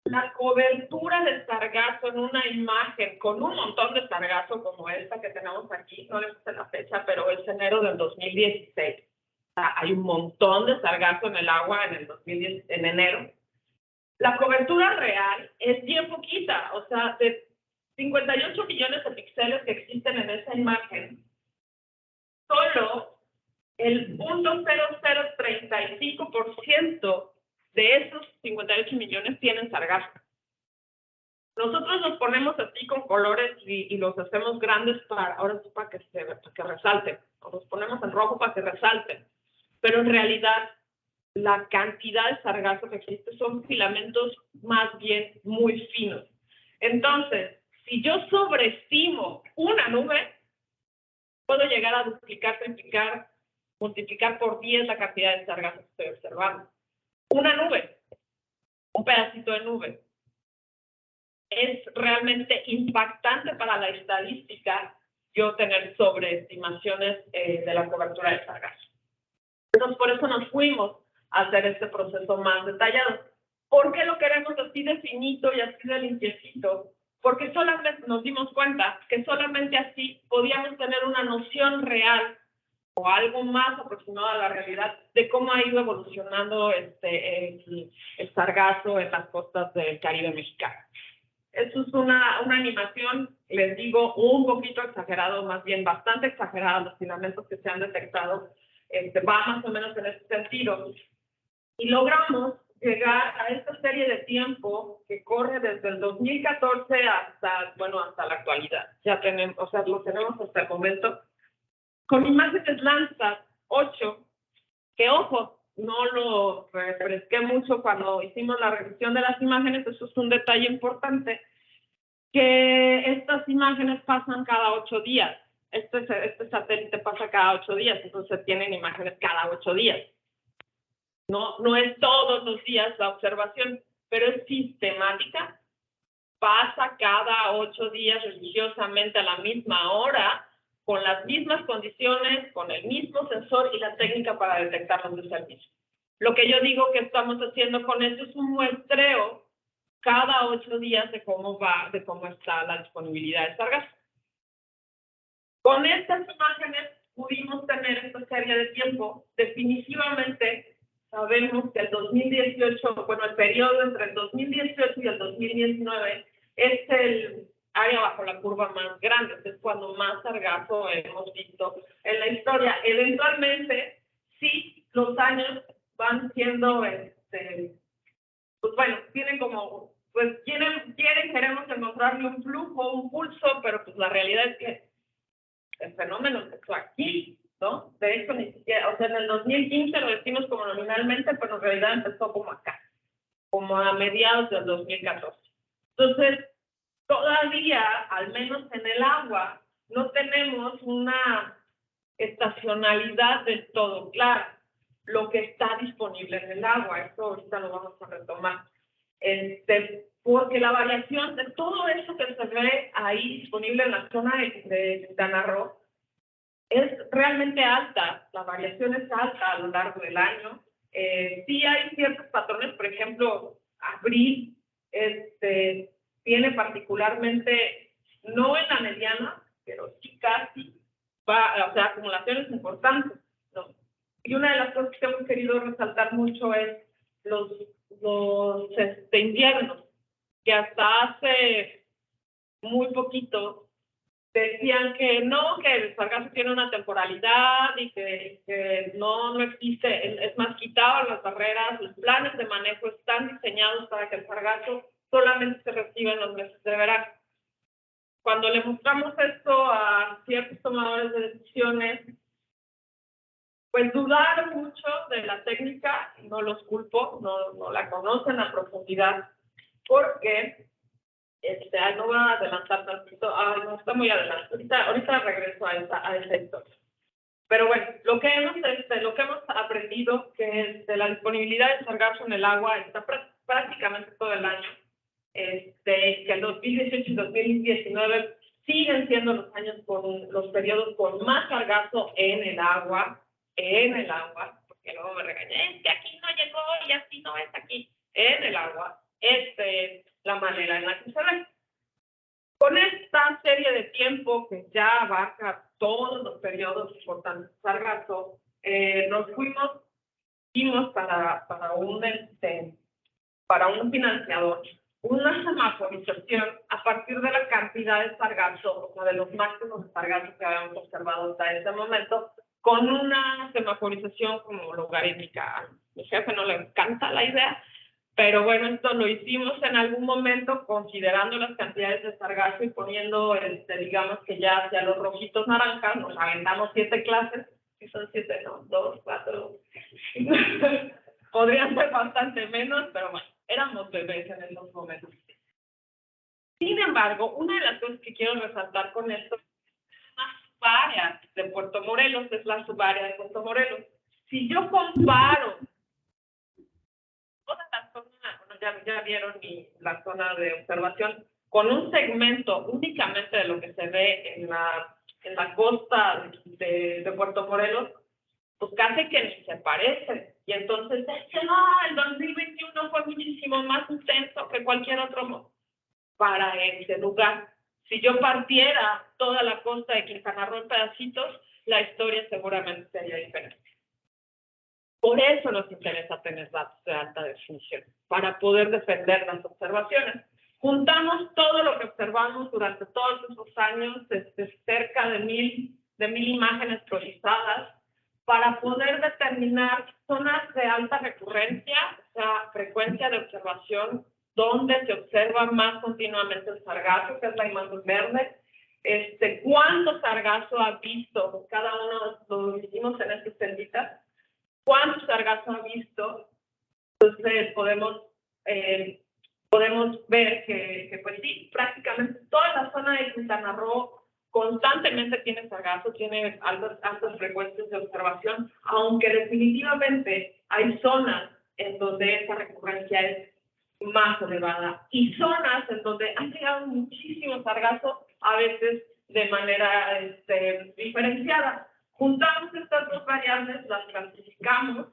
S2: La cobertura del sargazo en una imagen con un montón de sargazo como esta que tenemos aquí, no le puse la fecha, pero es enero del 2016. O sea, hay un montón de sargazo en el agua en enero. La cobertura real es bien poquita, o sea, de 58 millones de píxeles que existen en esa imagen, solo el 0.0035% de esos 58 millones tienen sargazo. Nosotros los ponemos así con colores y los hacemos grandes para que resalten, o los ponemos en rojo para que resalten, pero en realidad la cantidad de sargazo que existe son filamentos más bien muy finos. Entonces, si yo sobreestimo una nube, puedo llegar a duplicar, triplicar, multiplicar por 10 la cantidad de sargazo que estoy observando. Una nube, un pedacito de nube, es realmente impactante para la estadística yo tener sobreestimaciones de la cobertura de sargazo. Entonces, por eso nos fuimos a hacer este proceso más detallado. ¿Por qué lo queremos así de finito y así de limpiecito? Porque solamente nos dimos cuenta que solamente así podíamos tener una noción real o algo más aproximado a la realidad de cómo ha ido evolucionando el sargazo en las costas del Caribe mexicano. Eso es una animación, les digo, un poquito exagerado, más bien bastante exagerada, los filamentos que se han detectado, va más o menos en ese sentido. Y logramos llegar a esta serie de tiempo que corre desde el 2014 hasta la actualidad. Ya tenemos, o sea, lo tenemos hasta el momento, con imágenes Landsat 8, que ojo, no lo refresqué mucho cuando hicimos la revisión de las imágenes, eso es un detalle importante, que estas imágenes pasan cada 8 días. Este satélite pasa cada 8 días, entonces tienen imágenes cada 8 días. No es todos los días la observación, pero es sistemática. Pasa cada 8 días religiosamente a la misma hora, con las mismas condiciones, con el mismo sensor y la técnica para detectarlos de servicio. Lo que yo digo que estamos haciendo con esto es un muestreo cada 8 días de cómo está la disponibilidad de sargazo. Con estas imágenes pudimos tener esta serie de tiempo. Definitivamente sabemos que el 2018, el periodo entre el 2018 y el 2019 es el área bajo la curva más grande, es cuando más sargazo hemos visto en la historia. Eventualmente, sí, los años van siendo, tienen como, queremos encontrarle un flujo, un pulso, pero pues la realidad es que el fenómeno empezó aquí, ¿no? De hecho, ni siquiera, o sea, en el 2015 lo decimos como nominalmente, pero en realidad empezó como acá, como a mediados del 2014. Entonces, todavía, al menos en el agua, no tenemos una estacionalidad del todo clara. Lo que está disponible en el agua, esto ahorita lo vamos a retomar. Porque la variación de todo eso que se ve ahí disponible en la zona de Quintana Roo es realmente alta, la variación es alta a lo largo del año. Sí hay ciertos patrones, por ejemplo, abril tiene particularmente, no en la mediana, pero sí casi, acumulaciones importantes, ¿no? Y una de las cosas que hemos querido resaltar mucho es los inviernos, que hasta hace muy poquito decían que no, que el sargazo tiene una temporalidad y que no existe, es más, quitaban las barreras, los planes de manejo están diseñados para que el sargazo solamente se reciba en los meses de verano. Cuando le mostramos esto a ciertos tomadores de decisiones, pues dudaron mucho de la técnica, no los culpo, no la conocen a profundidad, porque no voy a adelantar tantito, no está muy adelante, ahorita regreso a esa historia. Pero bueno, lo que hemos aprendido que la disponibilidad de sargazo en el agua está prácticamente todo el año, que el 2018 y 2019 siguen siendo los años con los periodos con más sargazo en el agua, porque luego me regañé, es que aquí no llegó y así no es aquí, en el agua, la manera en la que se ve. Con esta serie de tiempo que ya abarca todos los periodos importantes de sargazo, nos fuimos para un financiador, una semaforización a partir de la cantidad de sargazo, o sea, de los máximos de sargazo que habíamos observado hasta ese momento, con una semaforización como logarítmica. A mi jefe no le encanta la idea, pero bueno, esto lo hicimos en algún momento considerando las cantidades de sargazo y poniendo, digamos que ya hacia los rojitos naranjas, nos aventamos 7 clases, si son 7, no, 2, 4, podrían ser bastante menos, pero bueno, éramos bebés en esos momentos. Sin embargo, una de las cosas que quiero resaltar con esto es subárea de Puerto Morelos, es la subárea de Puerto Morelos. Si yo comparo toda la zona, bueno, ya vieron la zona de observación, con un segmento únicamente de lo que se ve en la costa de Puerto Morelos, pues casi que ni se parece. Y entonces, el 2021 fue muchísimo más intenso que cualquier otro para ese lugar. Si yo partiera toda la costa de Quintana Roo en pedacitos, la historia seguramente sería diferente. Por eso nos interesa tener datos de alta definición, para poder defender las observaciones. Juntamos todo lo que observamos durante todos esos años, cerca de 1,000 imágenes procesadas, para poder determinar zonas de alta recurrencia, o sea, frecuencia de observación, donde se observa más continuamente el sargazo, que es la imagen verde, cuánto sargazo ha visto, cada uno lo hicimos en estas celditas, cuánto sargazo ha visto. Entonces podemos ver que pues sí, prácticamente toda la zona de Quintana Roo constantemente tiene sargazo, tiene altas frecuencias de observación, aunque definitivamente hay zonas en donde esa recurrencia es más elevada y zonas en donde ha llegado muchísimo sargazo, a veces de manera diferenciada. Juntamos estas dos variables, las clasificamos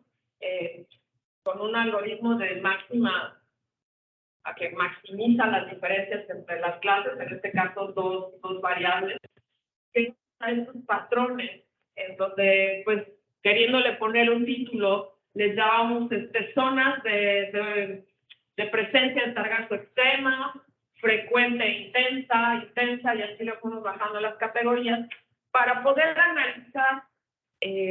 S2: con un algoritmo de máxima a que maximiza las diferencias entre las clases, en este caso dos variables, que hay estos patrones en donde, pues, queriéndole poner un título, les llamamos zonas de presencia de sargazo extrema, frecuente e intensa, y así le fuimos bajando las categorías para poder analizar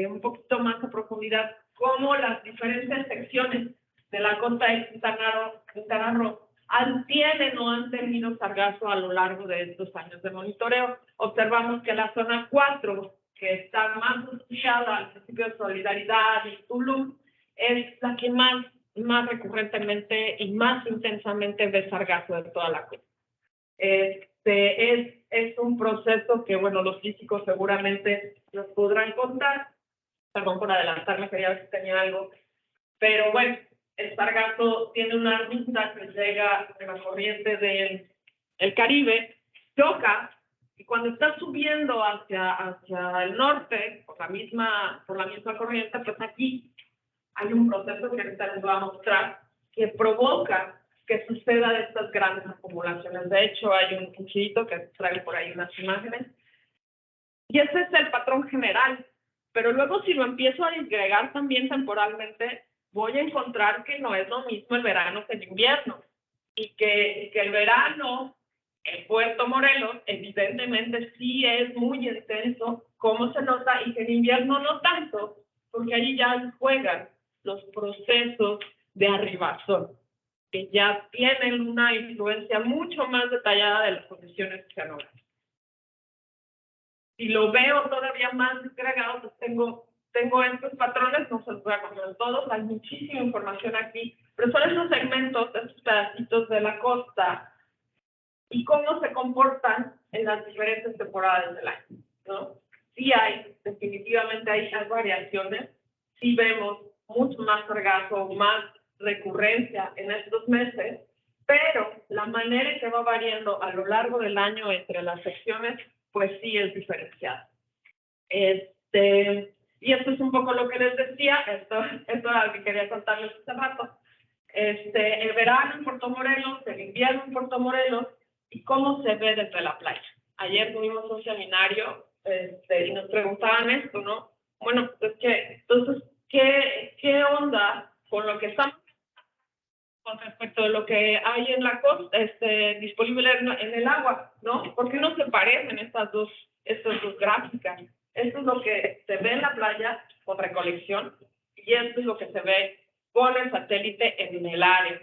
S2: un poquito más a profundidad cómo las diferentes secciones de la costa de Quintana Roo tienen o han tenido sargazo a lo largo de estos años de monitoreo. Observamos que la zona 4, que está más asociada al principio de solidaridad y Tulum, es la que más recurrentemente y más intensamente ve sargazo de toda la costa. Es un proceso que, bueno, los físicos seguramente nos podrán contar. Perdón por adelantarme, quería ver si tenía algo. Pero bueno, el sargazo tiene una ruta que llega de la corriente del Caribe, choca, y cuando está subiendo hacia el norte, por la misma corriente, pues aquí hay un proceso que ahorita les voy a mostrar que provoca que suceda estas grandes acumulaciones. De hecho, hay un cuchillito que trae por ahí unas imágenes. Y ese es el patrón general. Pero luego, si lo empiezo a disgregar también temporalmente, voy a encontrar que no es lo mismo el verano que el invierno. Y que el verano en Puerto Morelos, evidentemente, sí es muy intenso, como se nota, y que en invierno no tanto, porque allí ya juegan los procesos de arribazón, que ya tienen una influencia mucho más detallada de las condiciones oceanográficas. Si lo veo todavía más disgregado, pues tengo estos patrones, no se los voy a contar todos, hay muchísima información aquí, pero son esos segmentos, estos pedacitos de la costa y cómo se comportan en las diferentes temporadas del año, ¿no? Sí definitivamente hay variaciones, sí vemos mucho más sargazo, más recurrencia en estos meses, pero la manera en que va variando a lo largo del año entre las secciones, pues sí es diferenciada. Y esto es un poco lo que les decía, esto era lo que quería contarles hace rato. El verano en Puerto Morelos, el invierno en Puerto Morelos, y cómo se ve desde la playa. Ayer tuvimos un seminario y nos preguntaban esto, ¿no? Bueno, pues entonces, ¿qué onda con lo que estamos con respecto a lo que hay en la costa, disponible en el agua, ¿no? ¿Por qué no se parecen estas dos gráficas? Esto es lo que se ve en la playa con recolección y esto es lo que se ve con el satélite en el área.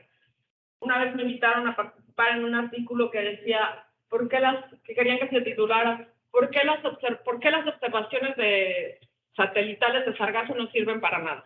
S2: Una vez me invitaron a participar en un artículo que decía, que querían que se titulara, ¿por qué las observaciones satelitales de sargazo no sirven para nada?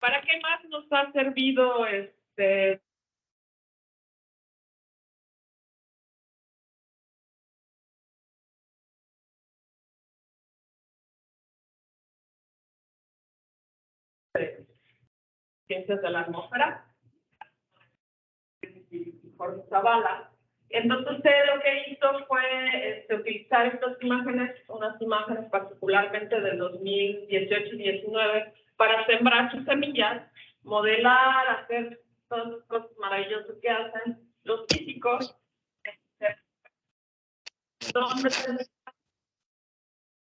S2: ¿Para qué más nos ha servido ciencias de la atmósfera? Jorge Zavala. Entonces usted lo que hizo fue utilizar estas imágenes, unas imágenes particularmente del 2018 y 19, para sembrar sus semillas, modelar, hacer todas las cosas maravillosas que hacen los físicos,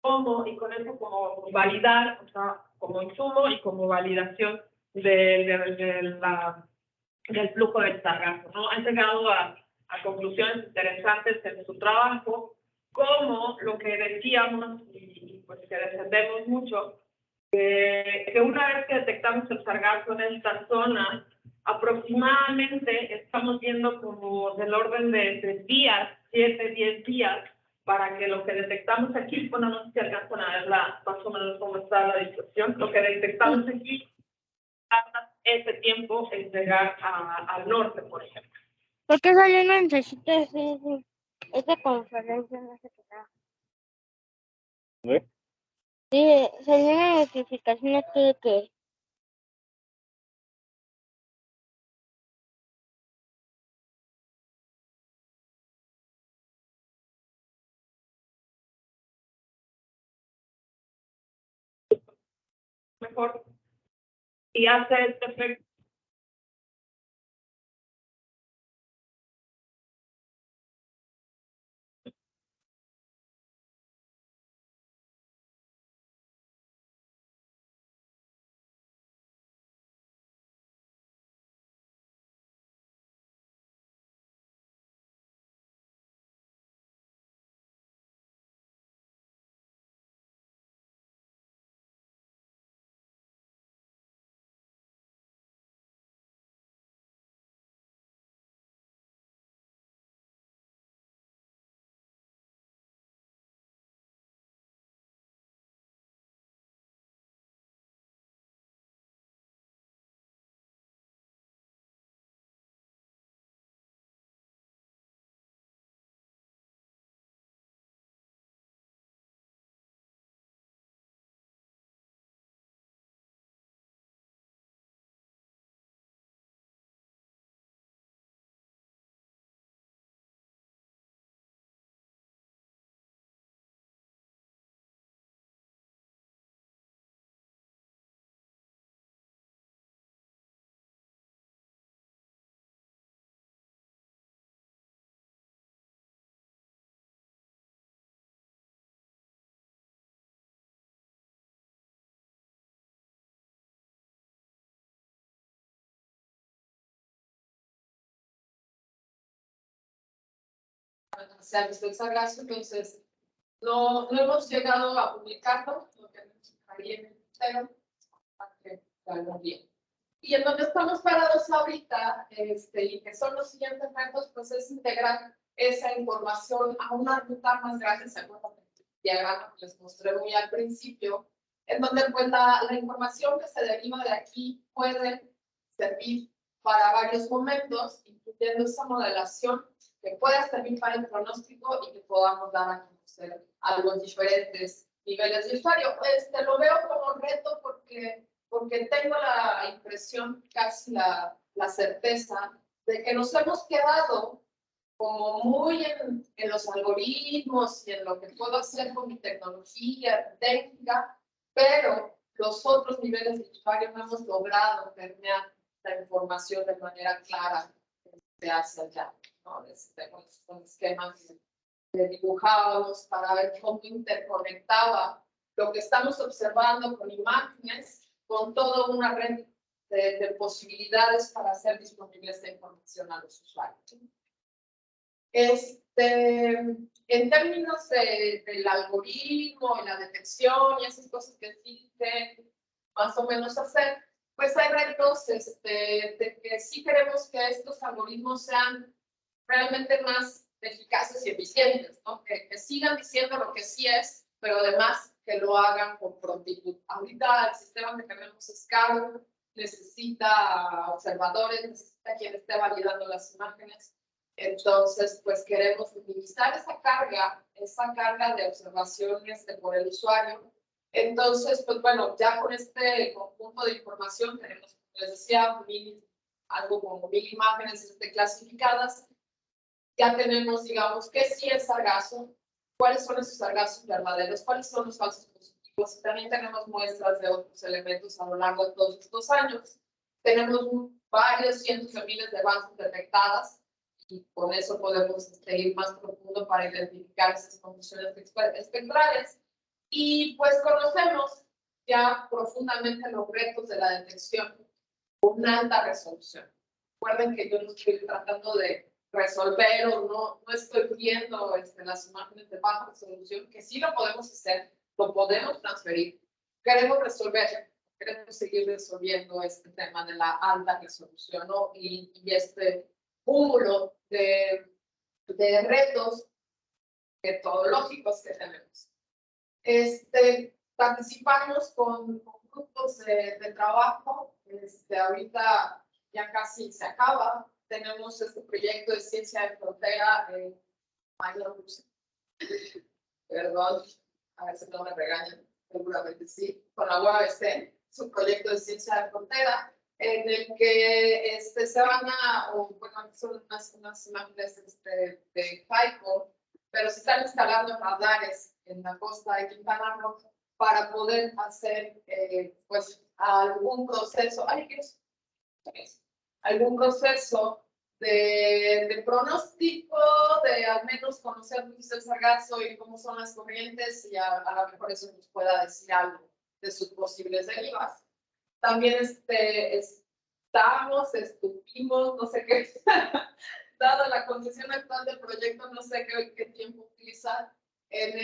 S2: cómo y con eso como validar, o sea, como insumo y como validación del flujo del sargazo, ¿no? Han llegado a conclusiones interesantes en su trabajo, como lo que decíamos y pues que defendemos mucho, que una vez que detectamos el sargazo en esta zona, aproximadamente estamos viendo como del orden de días, 7, 10 días, para que lo que detectamos aquí, bueno, no sé si alcanzan a ver más o menos cómo está la discusión, lo que detectamos aquí, ese tiempo en llegar al norte, por ejemplo.
S3: ¿Por qué salió una necesita esa conferencia? No sé qué tal.
S1: ¿Eh?
S3: Sí, salió una notificación aquí de que
S2: Mejor, y hace este efecto.
S4: Se ha visto el sargazo, entonces no hemos llegado a publicarlo, lo tenemos ahí en el entero, para que lo hagan bien. Y en donde estamos parados ahorita, y que son los siguientes retos, pues es integrar esa información a una ruta más grande, se acuerdan del diagrama que les mostré muy al principio, en donde pues la información que se deriva de aquí puede servir para varios momentos, incluyendo esa modelación que pueda servir para el pronóstico y que podamos dar a conocer a los diferentes niveles de usuario. Lo veo como un reto porque tengo la impresión, casi la certeza, de que nos hemos quedado como muy en los algoritmos y en lo que puedo hacer con mi tecnología, técnica, pero los otros niveles de usuario no hemos logrado permear la información de manera clara que hace allá, ¿no? Con esquemas que dibujábamos para ver cómo interconectaba lo que estamos observando con imágenes con toda una red de posibilidades para hacer disponible esta información a los usuarios. En términos del algoritmo y la detección y esas cosas que sí sé más o menos hacer, pues hay retos de que sí queremos que estos algoritmos sean realmente más eficaces y eficientes, ¿no? Que sigan diciendo lo que sí es, pero además que lo hagan con prontitud. Ahorita el sistema que tenemos es caro, necesita observadores, necesita quien esté validando las imágenes. Entonces, pues queremos minimizar esa carga de observaciones por el usuario. Entonces, pues bueno, ya con este conjunto de información tenemos, les decía, algo como 1000 imágenes clasificadas. Ya tenemos, digamos, qué sí es sargazo, cuáles son esos sargazos verdaderos, cuáles son los falsos positivos. Y también tenemos muestras de otros elementos a lo largo de todos estos años. Tenemos varios cientos de miles de bases detectadas y con eso podemos ir más profundo para identificar esas condiciones espectrales. Y pues conocemos ya profundamente los retos de la detección con una alta resolución. Recuerden que yo no estoy tratando de resolver o no estoy viendo las imágenes de baja resolución, que sí lo podemos hacer, lo podemos transferir. Queremos seguir resolviendo este tema de la alta resolución, ¿no? Y este cúmulo de retos metodológicos que tenemos. Participamos con grupos de trabajo. Ahorita ya casi se acaba. Tenemos este proyecto de ciencia de frontera. Perdón, a ver si no me regañan. Seguramente sí. Con la UABC, es un proyecto de ciencia de frontera en el que se van bueno, son unas imágenes de Jaico, pero se están instalando radares en la costa de Quintana Roo para poder hacer pues algún proceso, de pronóstico, de al menos conocer qué es el sargazo y cómo son las corrientes, y a lo mejor eso nos pueda decir algo de sus posibles derivas. También estuvimos, no sé qué, dada la condición actual del proyecto, no sé qué tiempo utilizar en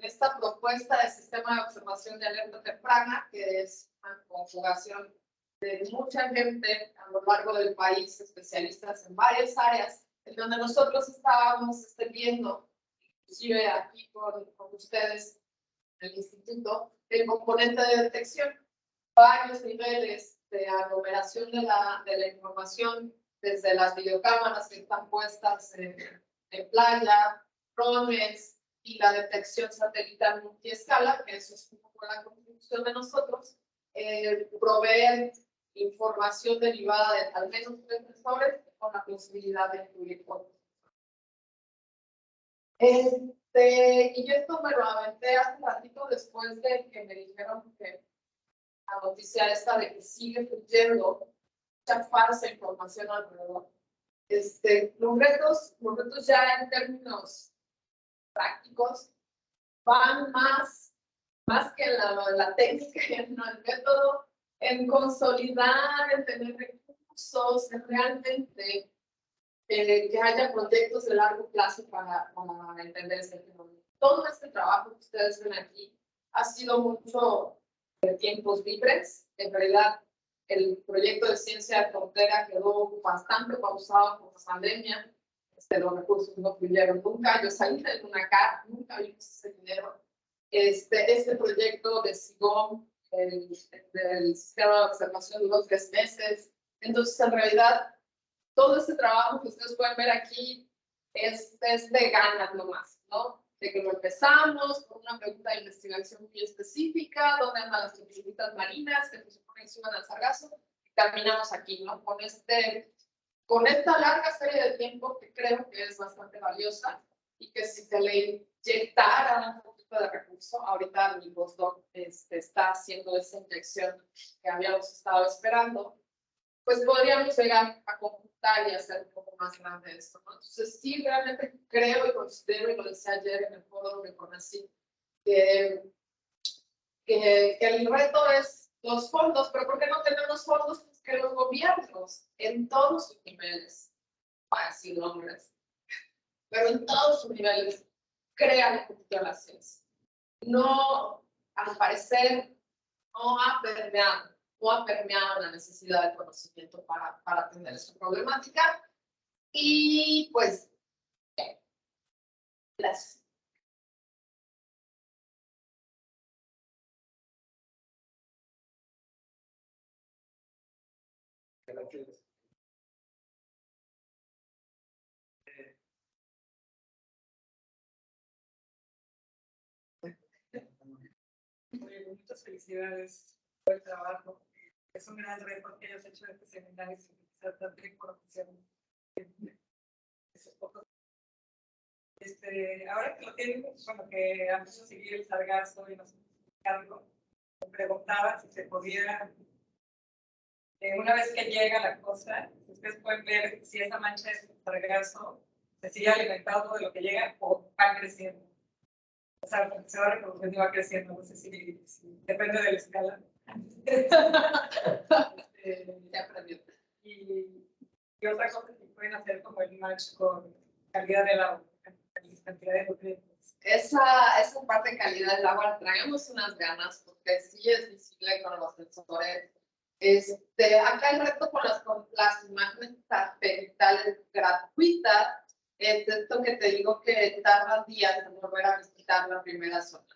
S4: esta propuesta de sistema de observación de alerta temprana, que es una conjugación de mucha gente a lo largo del país, especialistas en varias áreas, en donde nosotros estábamos viendo, inclusive aquí con ustedes, en el instituto, el componente de detección, varios niveles de aglomeración de la información, desde las videocámaras que están puestas en playa, drones y la detección satelital multiescala, que eso es un poco la contribución de nosotros, proveer información derivada de al menos 3 sensores con la posibilidad de incluir otros. Y yo esto me lo aventé hace ratito después de que me dijeron que la noticia esta de que sigue fluyendo mucha falsa información alrededor. Los retos ya en términos prácticos van más que la técnica y en el método, en consolidar, en tener recursos, en realmente que haya proyectos de largo plazo para entender este fenómeno. Todo este trabajo que ustedes ven aquí ha sido mucho de tiempos libres. En realidad, el proyecto de ciencia de frontera quedó bastante pausado por la pandemia. Los recursos no fluyeron nunca. Yo salí de una CAR, nunca vimos ese dinero. Este proyecto de SIGOM, del sistema de observación, duró 3 meses. Entonces, en realidad, todo este trabajo que ustedes pueden ver aquí es de ganas nomás, ¿no? De que lo empezamos con una pregunta de investigación muy específica, dónde andan las tortuguitas marinas, que se supone que suban al sargazo, y terminamos aquí, ¿no? Con esta larga serie de tiempo que creo que es bastante valiosa y que si se le inyectara un poquito de recurso, ahorita mi postdoc está haciendo esa inyección que habíamos estado esperando, pues podríamos llegar a computar y hacer un poco más grande esto, ¿no? Entonces sí, realmente creo y considero, y lo decía ayer en el foro donde conocí, que el reto es los fondos, pero ¿por qué no tenemos fondos? Pues que los gobiernos en todos sus niveles, para decir nombres, pero en todos sus niveles, crean un poquito la ciencia. No, al parecer, no ha permeado la necesidad de conocimiento para atender esta problemática. Y pues, gracias.
S5: Muchas felicidades por el trabajo. Es un gran reto que hayas hecho este seminario sin utilizar tanta información. Ahora que lo tienen, bueno, que vamos a seguir el sargazo y nos cargo, me preguntaba si se podía, una vez que llega la cosa, ustedes pueden ver si esa mancha de sargazo se sigue alimentando de lo que llega o va creciendo. O sea, se va reproduciendo y va creciendo, no sé si depende de la escala.
S4: Ya aprendió.
S5: Y otra cosa que pueden hacer como el match con calidad del agua, cantidad de nutrientes.
S4: Esa parte de calidad del agua, traemos unas ganas, porque sí es visible con los sensores. Acá el reto con las imágenes satelitales gratuitas, es esto que te digo que tardan días en volver a visitar la primera zona.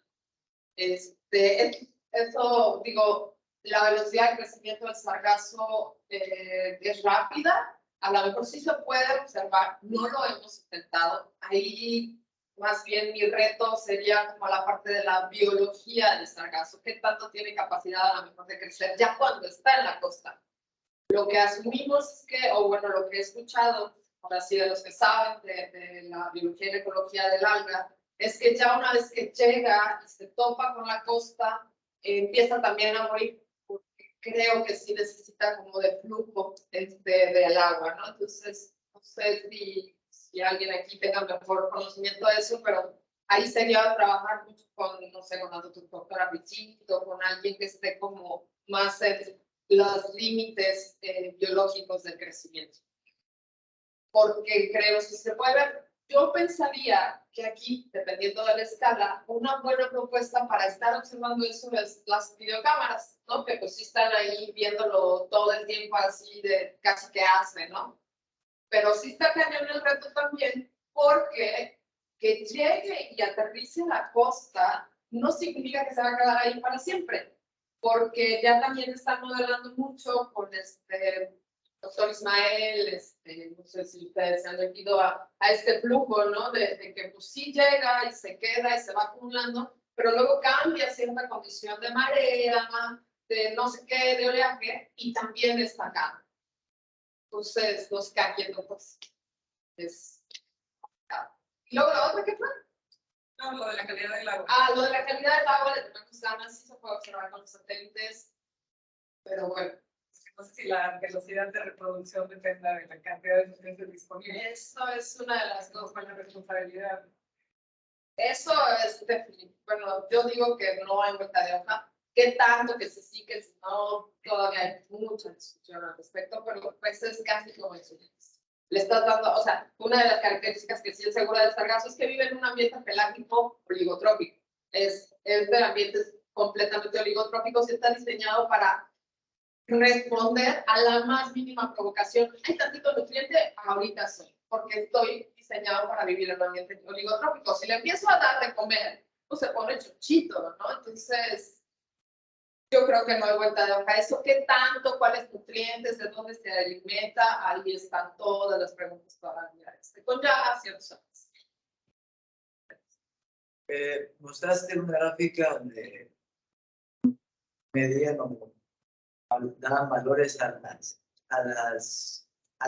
S4: Eso, digo, la velocidad de crecimiento del sargazo es rápida. A lo mejor sí se puede observar, no lo hemos intentado. Ahí, más bien, mi reto sería como la parte de la biología del sargazo. ¿Qué tanto tiene capacidad a lo mejor de crecer ya cuando está en la costa? Lo que asumimos es que, o bueno, lo que he escuchado, ahora sí, de los que saben de la biología y la ecología del alga, es que ya una vez que llega y se topa con la costa, empieza también a morir, porque creo que sí necesita como de flujo del agua, ¿no? Entonces, no sé si alguien aquí tenga mejor conocimiento de eso, pero ahí sería trabajar mucho con, no sé, con la doctora Pichito, con alguien que esté como más en los límites biológicos del crecimiento. Porque creo que se puede ver. Yo pensaría que aquí, dependiendo de la escala, una buena propuesta para estar observando eso es las videocámaras, ¿no? Que pues sí están ahí viéndolo todo el tiempo así de casi que hace, ¿no? Pero sí está cañón el reto también, porque que llegue y aterrice en la costa no significa que se va a quedar ahí para siempre, porque ya también están modelando mucho con doctor Ismael, no sé si ustedes se han metido a este flujo, ¿no? De que pues sí llega y se queda y se va acumulando, pero luego cambia cierta condición de marea, de no sé qué, de oleaje, y también está acá. Entonces, los cambiando, pues, es... Y luego la otra, ¿qué fue?
S5: No, lo de la calidad del agua.
S4: Lo de la calidad del agua, le tenemos ganas, sí se puede observar con los satélites, pero bueno.
S5: No sé si la velocidad de reproducción dependa de la cantidad de nutrientes disponibles.
S4: Eso es una de las cosas.
S5: Con la responsabilidad.
S4: Eso es definitivo. Bueno, yo digo que no hay vuelta de hoja. ¿Qué tanto que sí, que si no? Todavía hay mucha discusión al respecto, pero pues es casi como eso. Le estás dando, o sea, una de las características que sí es segura del sargazo es que vive en un ambiente pelágico oligotrópico. Es de ambientes completamente oligotrópicos y está diseñado para responder a la más mínima provocación. Hay tantito nutriente, ahorita soy, porque estoy diseñado para vivir en un ambiente oligotrópico. Si le empiezo a dar de comer, pues se pone chuchito, ¿no? Entonces, yo creo que no hay vuelta de hoja. Eso, ¿qué tanto? ¿Cuáles nutrientes? ¿De dónde se alimenta? Ahí están todas las preguntas todavía. Con ya ciertos años.
S6: Mostraste una gráfica donde medían o daban valores a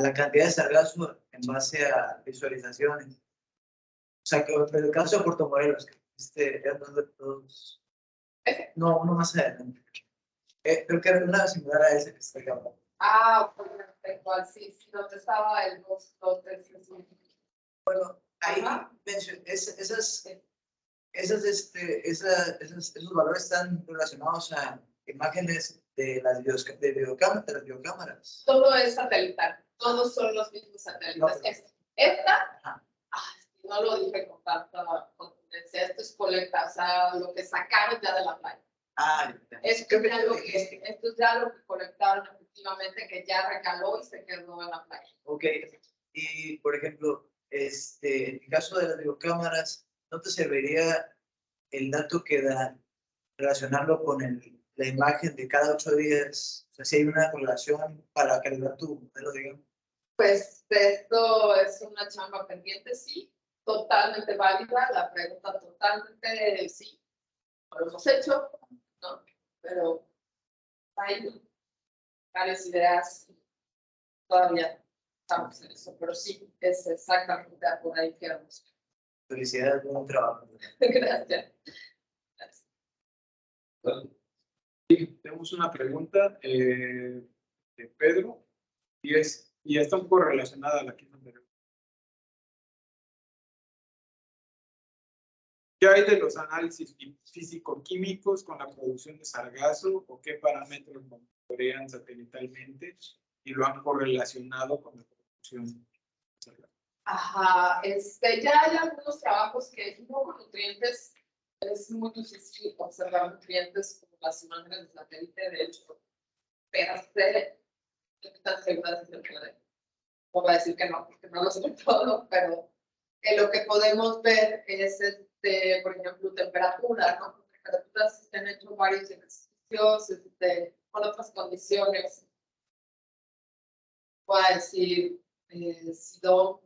S6: la cantidad de sargazo en base a visualizaciones. O sea, que en el caso de Puerto Morelos, eran dos de todos. No, uno más adelante. Creo que era una similar a ese que está acá.
S4: Perfecto. Sí, donde estaba el 2, 3, 3.
S6: Bueno, ahí mencioné, esos valores están relacionados a imágenes de las biocámaras.
S4: Todo es satelital. Todos son los mismos satélites. Esta, no lo dije con tanta contundencia, esto es colecta, o sea, lo que sacaron ya de la playa. Esto es ya lo que colectaron efectivamente, que ya recaló y se quedó en la playa.
S6: Ok, y por ejemplo, en el caso de las biocámaras, ¿no te serviría el dato que dan, relacionarlo con la imagen de cada 8 días? O sea, si hay una correlación para calibrar tu modelo, digamos.
S4: Pues esto es una chamba pendiente, sí, totalmente válida, la pregunta totalmente sí, lo hemos hecho, ¿no? Pero hay varias ideas, todavía estamos en eso, pero sí, es exactamente por ahí que vamos.
S6: Felicidades, buen trabajo.
S4: Gracias.
S7: Tenemos una pregunta de Pedro y está un poco relacionada a la que nos anterior. ¿Qué hay de los análisis físico-químicos con la producción de sargazo o qué parámetros monitorean satelitalmente y lo han correlacionado con la producción de sargazo?
S4: Ajá, ya hay algunos trabajos que con nutrientes es muy difícil observar nutrientes como las imágenes de satélite, de hecho, pero tan seguras de que no voy a decir que no, porque no lo sé todo, pero lo que podemos ver es, por ejemplo, temperatura, ¿no? Con temperaturas se han hecho varios ejercicios con otras condiciones. Voy a decir, SIDO,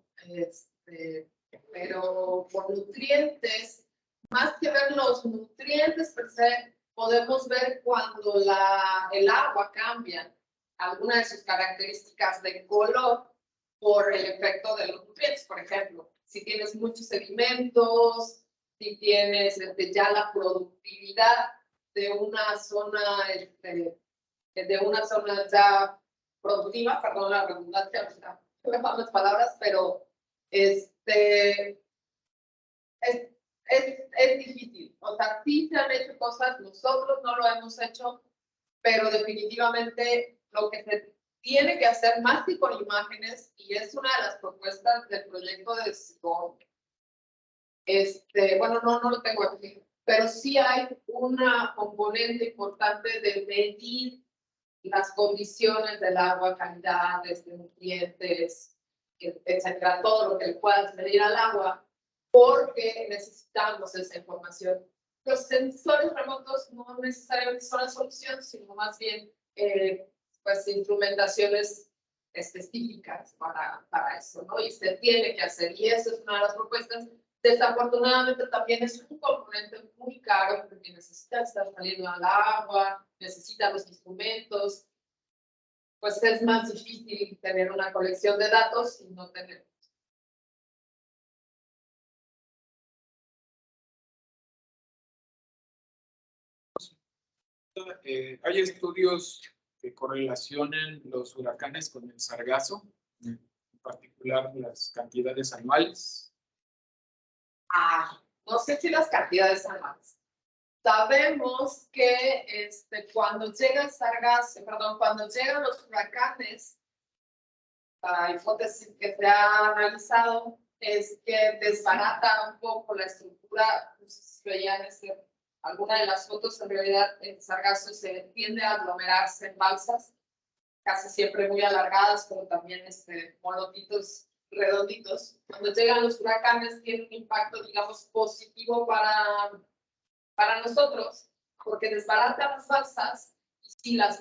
S4: pero por nutrientes, más que ver los nutrientes per se, podemos ver cuando el agua cambia alguna de sus características de color por el efecto de los nutrientes. Por ejemplo, si tienes muchos sedimentos, si tienes ya la productividad de una zona, ya productiva, perdón la redundancia, me van las palabras, pero es difícil. O sea, sí se han hecho cosas, nosotros no lo hemos hecho, pero definitivamente lo que se tiene que hacer más que con imágenes, y es una de las propuestas del proyecto de SIGON, bueno, no lo tengo aquí, pero sí hay una componente importante de medir las condiciones del agua, calidades de nutrientes, etcétera, todo lo que le puedas medir al agua, porque necesitamos esa información. Los sensores remotos no necesariamente son la solución, sino más bien pues instrumentaciones específicas para eso, ¿no? Y se tiene que hacer, y eso es una de las propuestas. Desafortunadamente también es un componente muy caro porque necesita estar saliendo al agua, necesita los instrumentos, pues es más difícil tener una colección de datos y no tener.
S7: ¿Hay estudios que correlacionen los huracanes con el sargazo, en particular las cantidades anuales?
S4: No sé si las cantidades anuales. Sabemos que cuando llega el sargazo, perdón, cuando llegan los huracanes, la hipótesis que se ha analizado es que desbarata un poco la estructura. No sé si veían alguna de las fotos, en realidad el sargazo se tiende a aglomerarse en balsas, casi siempre muy alargadas, pero también molotitos redonditos. Cuando llegan los huracanes tiene un impacto, digamos, positivo para nosotros, porque desbarata las balsas y sí las,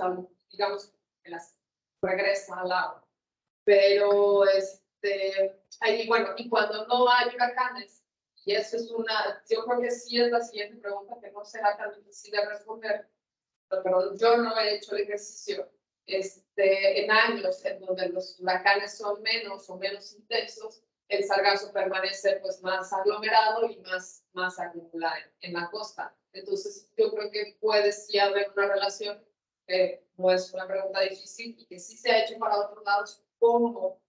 S4: digamos, las regresa al agua. Pero, bueno, y cuando no hay huracanes, y eso es yo creo que sí es la siguiente pregunta que no será tan difícil de responder, pero yo no he hecho el ejercicio en años en donde los huracanes son menos o menos intensos, el sargazo permanece pues más aglomerado y más acumulado en la costa. Entonces, yo creo que puede sí haber una relación, no es una pregunta difícil y que sí se ha hecho para otros lados, cómo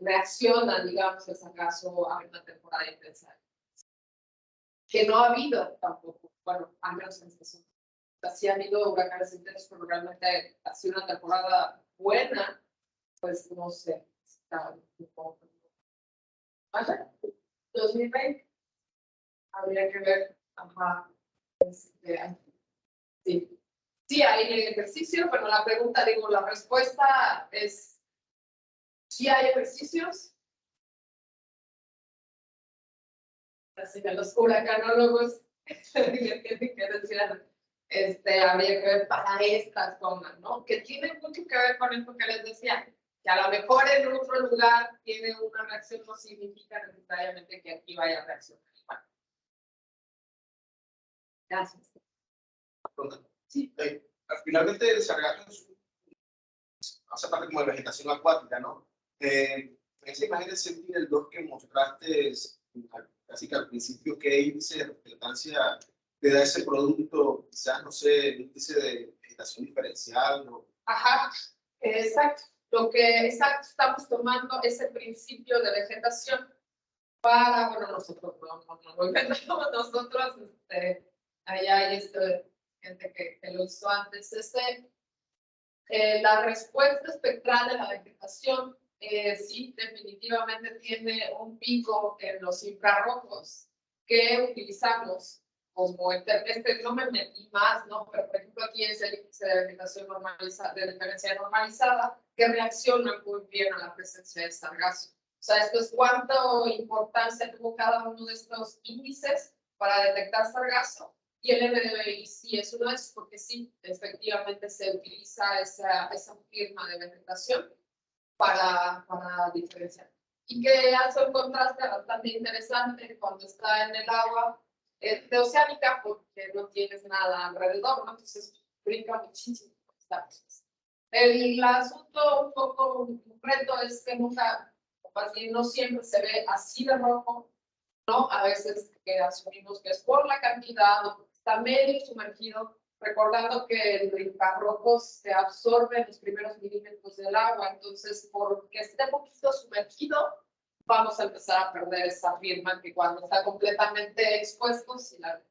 S4: reacciona, digamos, el sargazo a una temporada intensa. Que no ha habido tampoco, bueno, al menos en esta zona. Sí ha habido huracanes intensos, pero realmente ha sido una temporada buena, pues no sé, está un poco. 2020, habría que ver, sí. Sí hay ejercicio, pero la pregunta, la respuesta es, ¿sí hay ejercicios? Así que los huracanólogos tienen que decir, habría que ver para esta zona, ¿no? Que tiene mucho que ver con esto que les decía, que a lo mejor en otro lugar tiene una reacción, no significa necesariamente que aquí vaya a reaccionar igual. Gracias.
S8: Sí, finalmente el sargazo hace parte como de vegetación acuática, ¿no? En esa imagen del Sentinel-2 que mostraste, casi que al principio, ¿qué índice de relevancia te da ese producto? Quizás, no sé, índice de vegetación diferencial, ¿no?
S4: Ajá, exacto. Lo que estamos tomando es el principio de vegetación para, bueno, nosotros no lo inventamos nosotros, allá hay gente que lo hizo antes. La respuesta espectral de la vegetación sí, definitivamente tiene un pico en los infrarrojos que utilizamos como no me metí más, ¿no? Pero por ejemplo aquí es el índice de vegetación normalizada, de diferencia normalizada, que reacciona muy bien a la presencia de sargazo. O sea, esto es cuánta importancia tuvo cada uno de estos índices para detectar sargazo. Y el MDBI sí es uno de esos, porque sí, efectivamente se utiliza esa firma de vegetación para diferenciar. Y que hace un contraste bastante interesante cuando está en el agua de oceánica, porque no tienes nada alrededor, ¿no? Entonces brinca muchísimo. El asunto un poco, un reto es que nunca, no siempre se ve así de rojo, ¿no? A veces que asumimos que es por la cantidad, o está medio sumergido, recordando que el infrarrojo se absorbe en los primeros milímetros del agua, entonces porque esté un poquito sumergido, vamos a empezar a perder esa firma que cuando está completamente expuesto, sí la...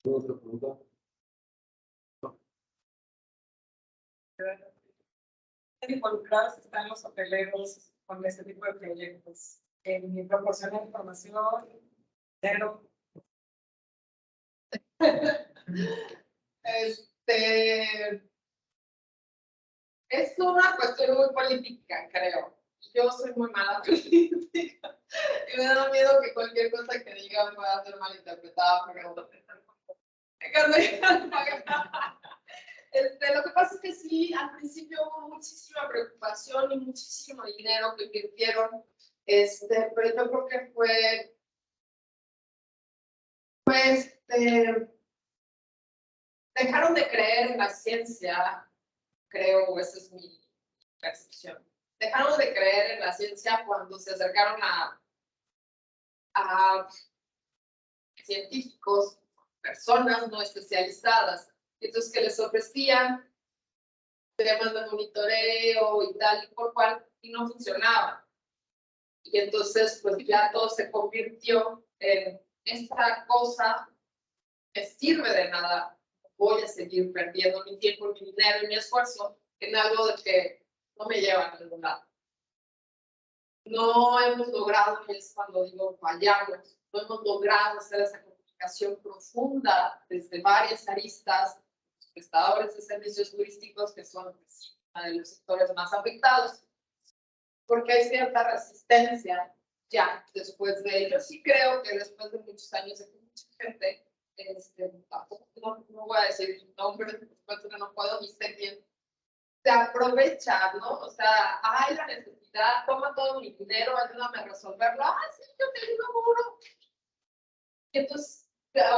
S1: ¿Otra pregunta?
S5: Involucrados están los hoteleros con este tipo de proyectos. En proporcionar información, pero
S4: Es una cuestión muy política, creo. Yo soy muy mala política y me da miedo que cualquier cosa que diga pueda ser malinterpretada. Lo que pasa es que sí, al principio hubo muchísima preocupación y muchísimo dinero que invirtieron, pero yo creo que fue, pues, dejaron de creer en la ciencia, creo, esa es mi percepción. Dejaron de creer en la ciencia cuando se acercaron a científicos, personas no especializadas, entonces que les ofrecían temas de monitoreo y tal y por cual, y no funcionaba. Y entonces, pues ya todo se convirtió en esta cosa que sirve de nada. Voy a seguir perdiendo mi tiempo, mi dinero y mi esfuerzo en algo de que no me lleva a ningún lado. No hemos logrado, y es cuando digo fallamos, no hemos logrado hacer esa comunicación profunda desde varias aristas, los prestadores de servicios turísticos, que son uno de los sectores más afectados, porque hay cierta resistencia ya después de ello. Sí creo que después de muchos años de que mucha gente, no voy a decir nombres, porque no puedo ni sé quién, se aprovecha, ¿no? O sea, hay la necesidad, toma todo mi dinero, ayúdame a resolverlo. Sí, yo te ayudo. Y entonces,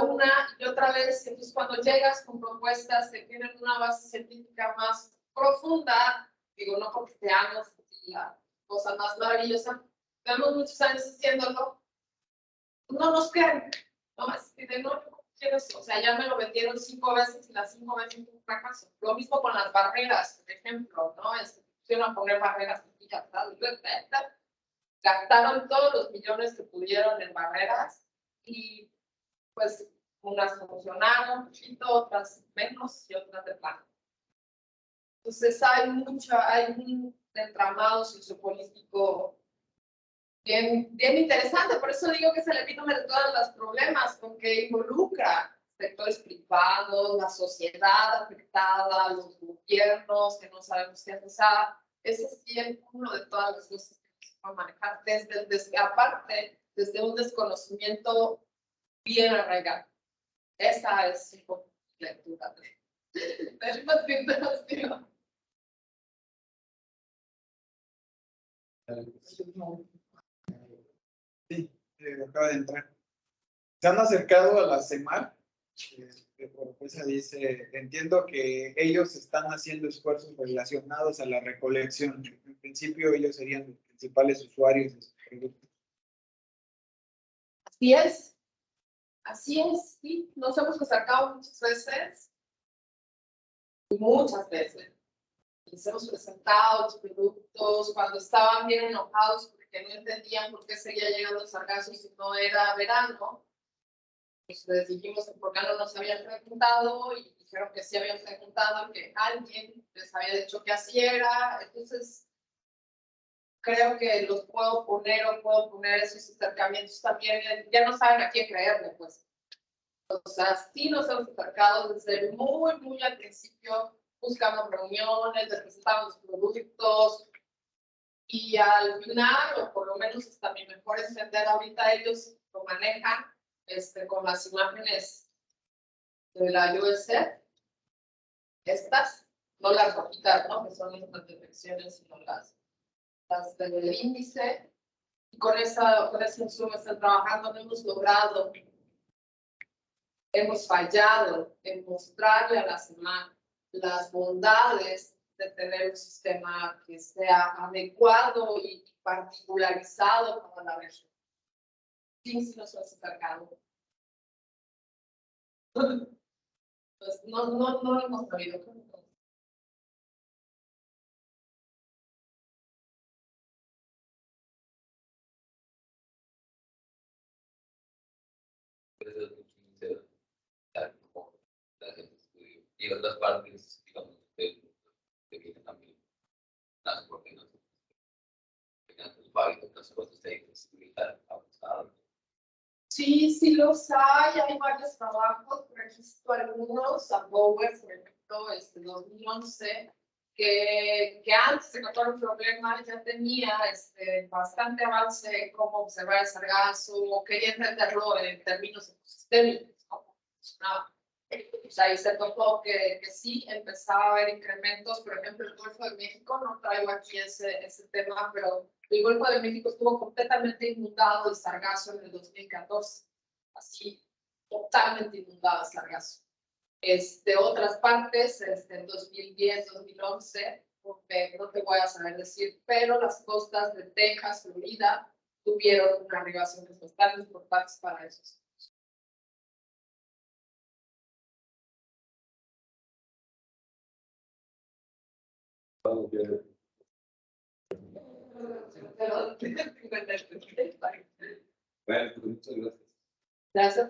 S4: una y otra vez, entonces cuando llegas con propuestas que tienen una base científica más profunda, digo, no porque seamos la cosa más maravillosa, tenemos muchos años haciéndolo, no nos creen, ¿no? Es que no quieres, o sea, ya me lo vendieron 5 veces y las 5 veces fue un fracaso. Lo mismo con las barreras, por ejemplo, ¿no? Pusieron a poner barreras y ya está. Gastaron todos los millones que pudieron en barreras y pues unas funcionaron un poquito, otras menos y otras de plano. Entonces hay un entramado sociopolítico bien interesante, por eso digo que es el epítome de todos los problemas, porque involucra sectores privados, la sociedad afectada, los gobiernos que no sabemos qué hacer. Ese sí es uno de todas las cosas que se puede manejar, aparte desde un desconocimiento bien arraigado. Esa es un poco la lectura del paciente.
S7: Sí, acaba de entrar. ¿Se han acercado a la CEMAR? Esa dice, entiendo que ellos están haciendo esfuerzos relacionados a la recolección. En principio ellos serían los principales usuarios de sus productos.
S4: Así es, sí. Nos hemos acercado muchas veces. Les hemos presentado los productos cuando estaban bien enojados porque no entendían por qué seguía llegando el sargazo si no era verano. Pues les dijimos por qué no nos habían preguntado y dijeron que sí habían preguntado, que alguien les había dicho que así era. Entonces, creo que los puedo poner esos acercamientos también. Ya no saben a quién creerle, pues. O sea, sí nos hemos acercado desde muy al principio. Buscamos reuniones, les presentamos productos y al final, o por lo menos hasta mi mejor entender, ahorita ellos lo manejan con las imágenes de la USF, estas, no las rojitas, ¿no? Que son las detecciones, sino las del índice. Y con ese insumo están trabajando, no hemos logrado, hemos fallado en mostrarle a la semana las bondades de tener un sistema que sea adecuado y particularizado para la región. Sí nos hemos acercado. Pues no hemos sabido cómo.
S9: Desde 2015, tal como la gente estudió. Y otras partes, digamos, de que también las coordenaciones, los varios, otras cosas técnicas, militar, avanzado.
S4: Sí los hay varios trabajos, por ejemplo, algunos, a Bower, por ejemplo, 2011, que antes de que todo el problema ya tenía bastante avance en cómo observar el sargazo, quería entenderlo en términos ecosistémicos, cómo funcionaba. O sea, ahí se tocó que sí empezaba a haber incrementos, por ejemplo, el Golfo de México, no traigo aquí ese tema, pero el Golfo de México estuvo completamente inundado de sargazo en el 2014, así, totalmente inundado de sargazo. Otras partes, en 2010, 2011, no te voy a saber decir, pero las costas de Texas, Florida, tuvieron una arribaciones bastante importantes para esos.
S9: Bueno, pues muchas gracias.
S4: Gracias.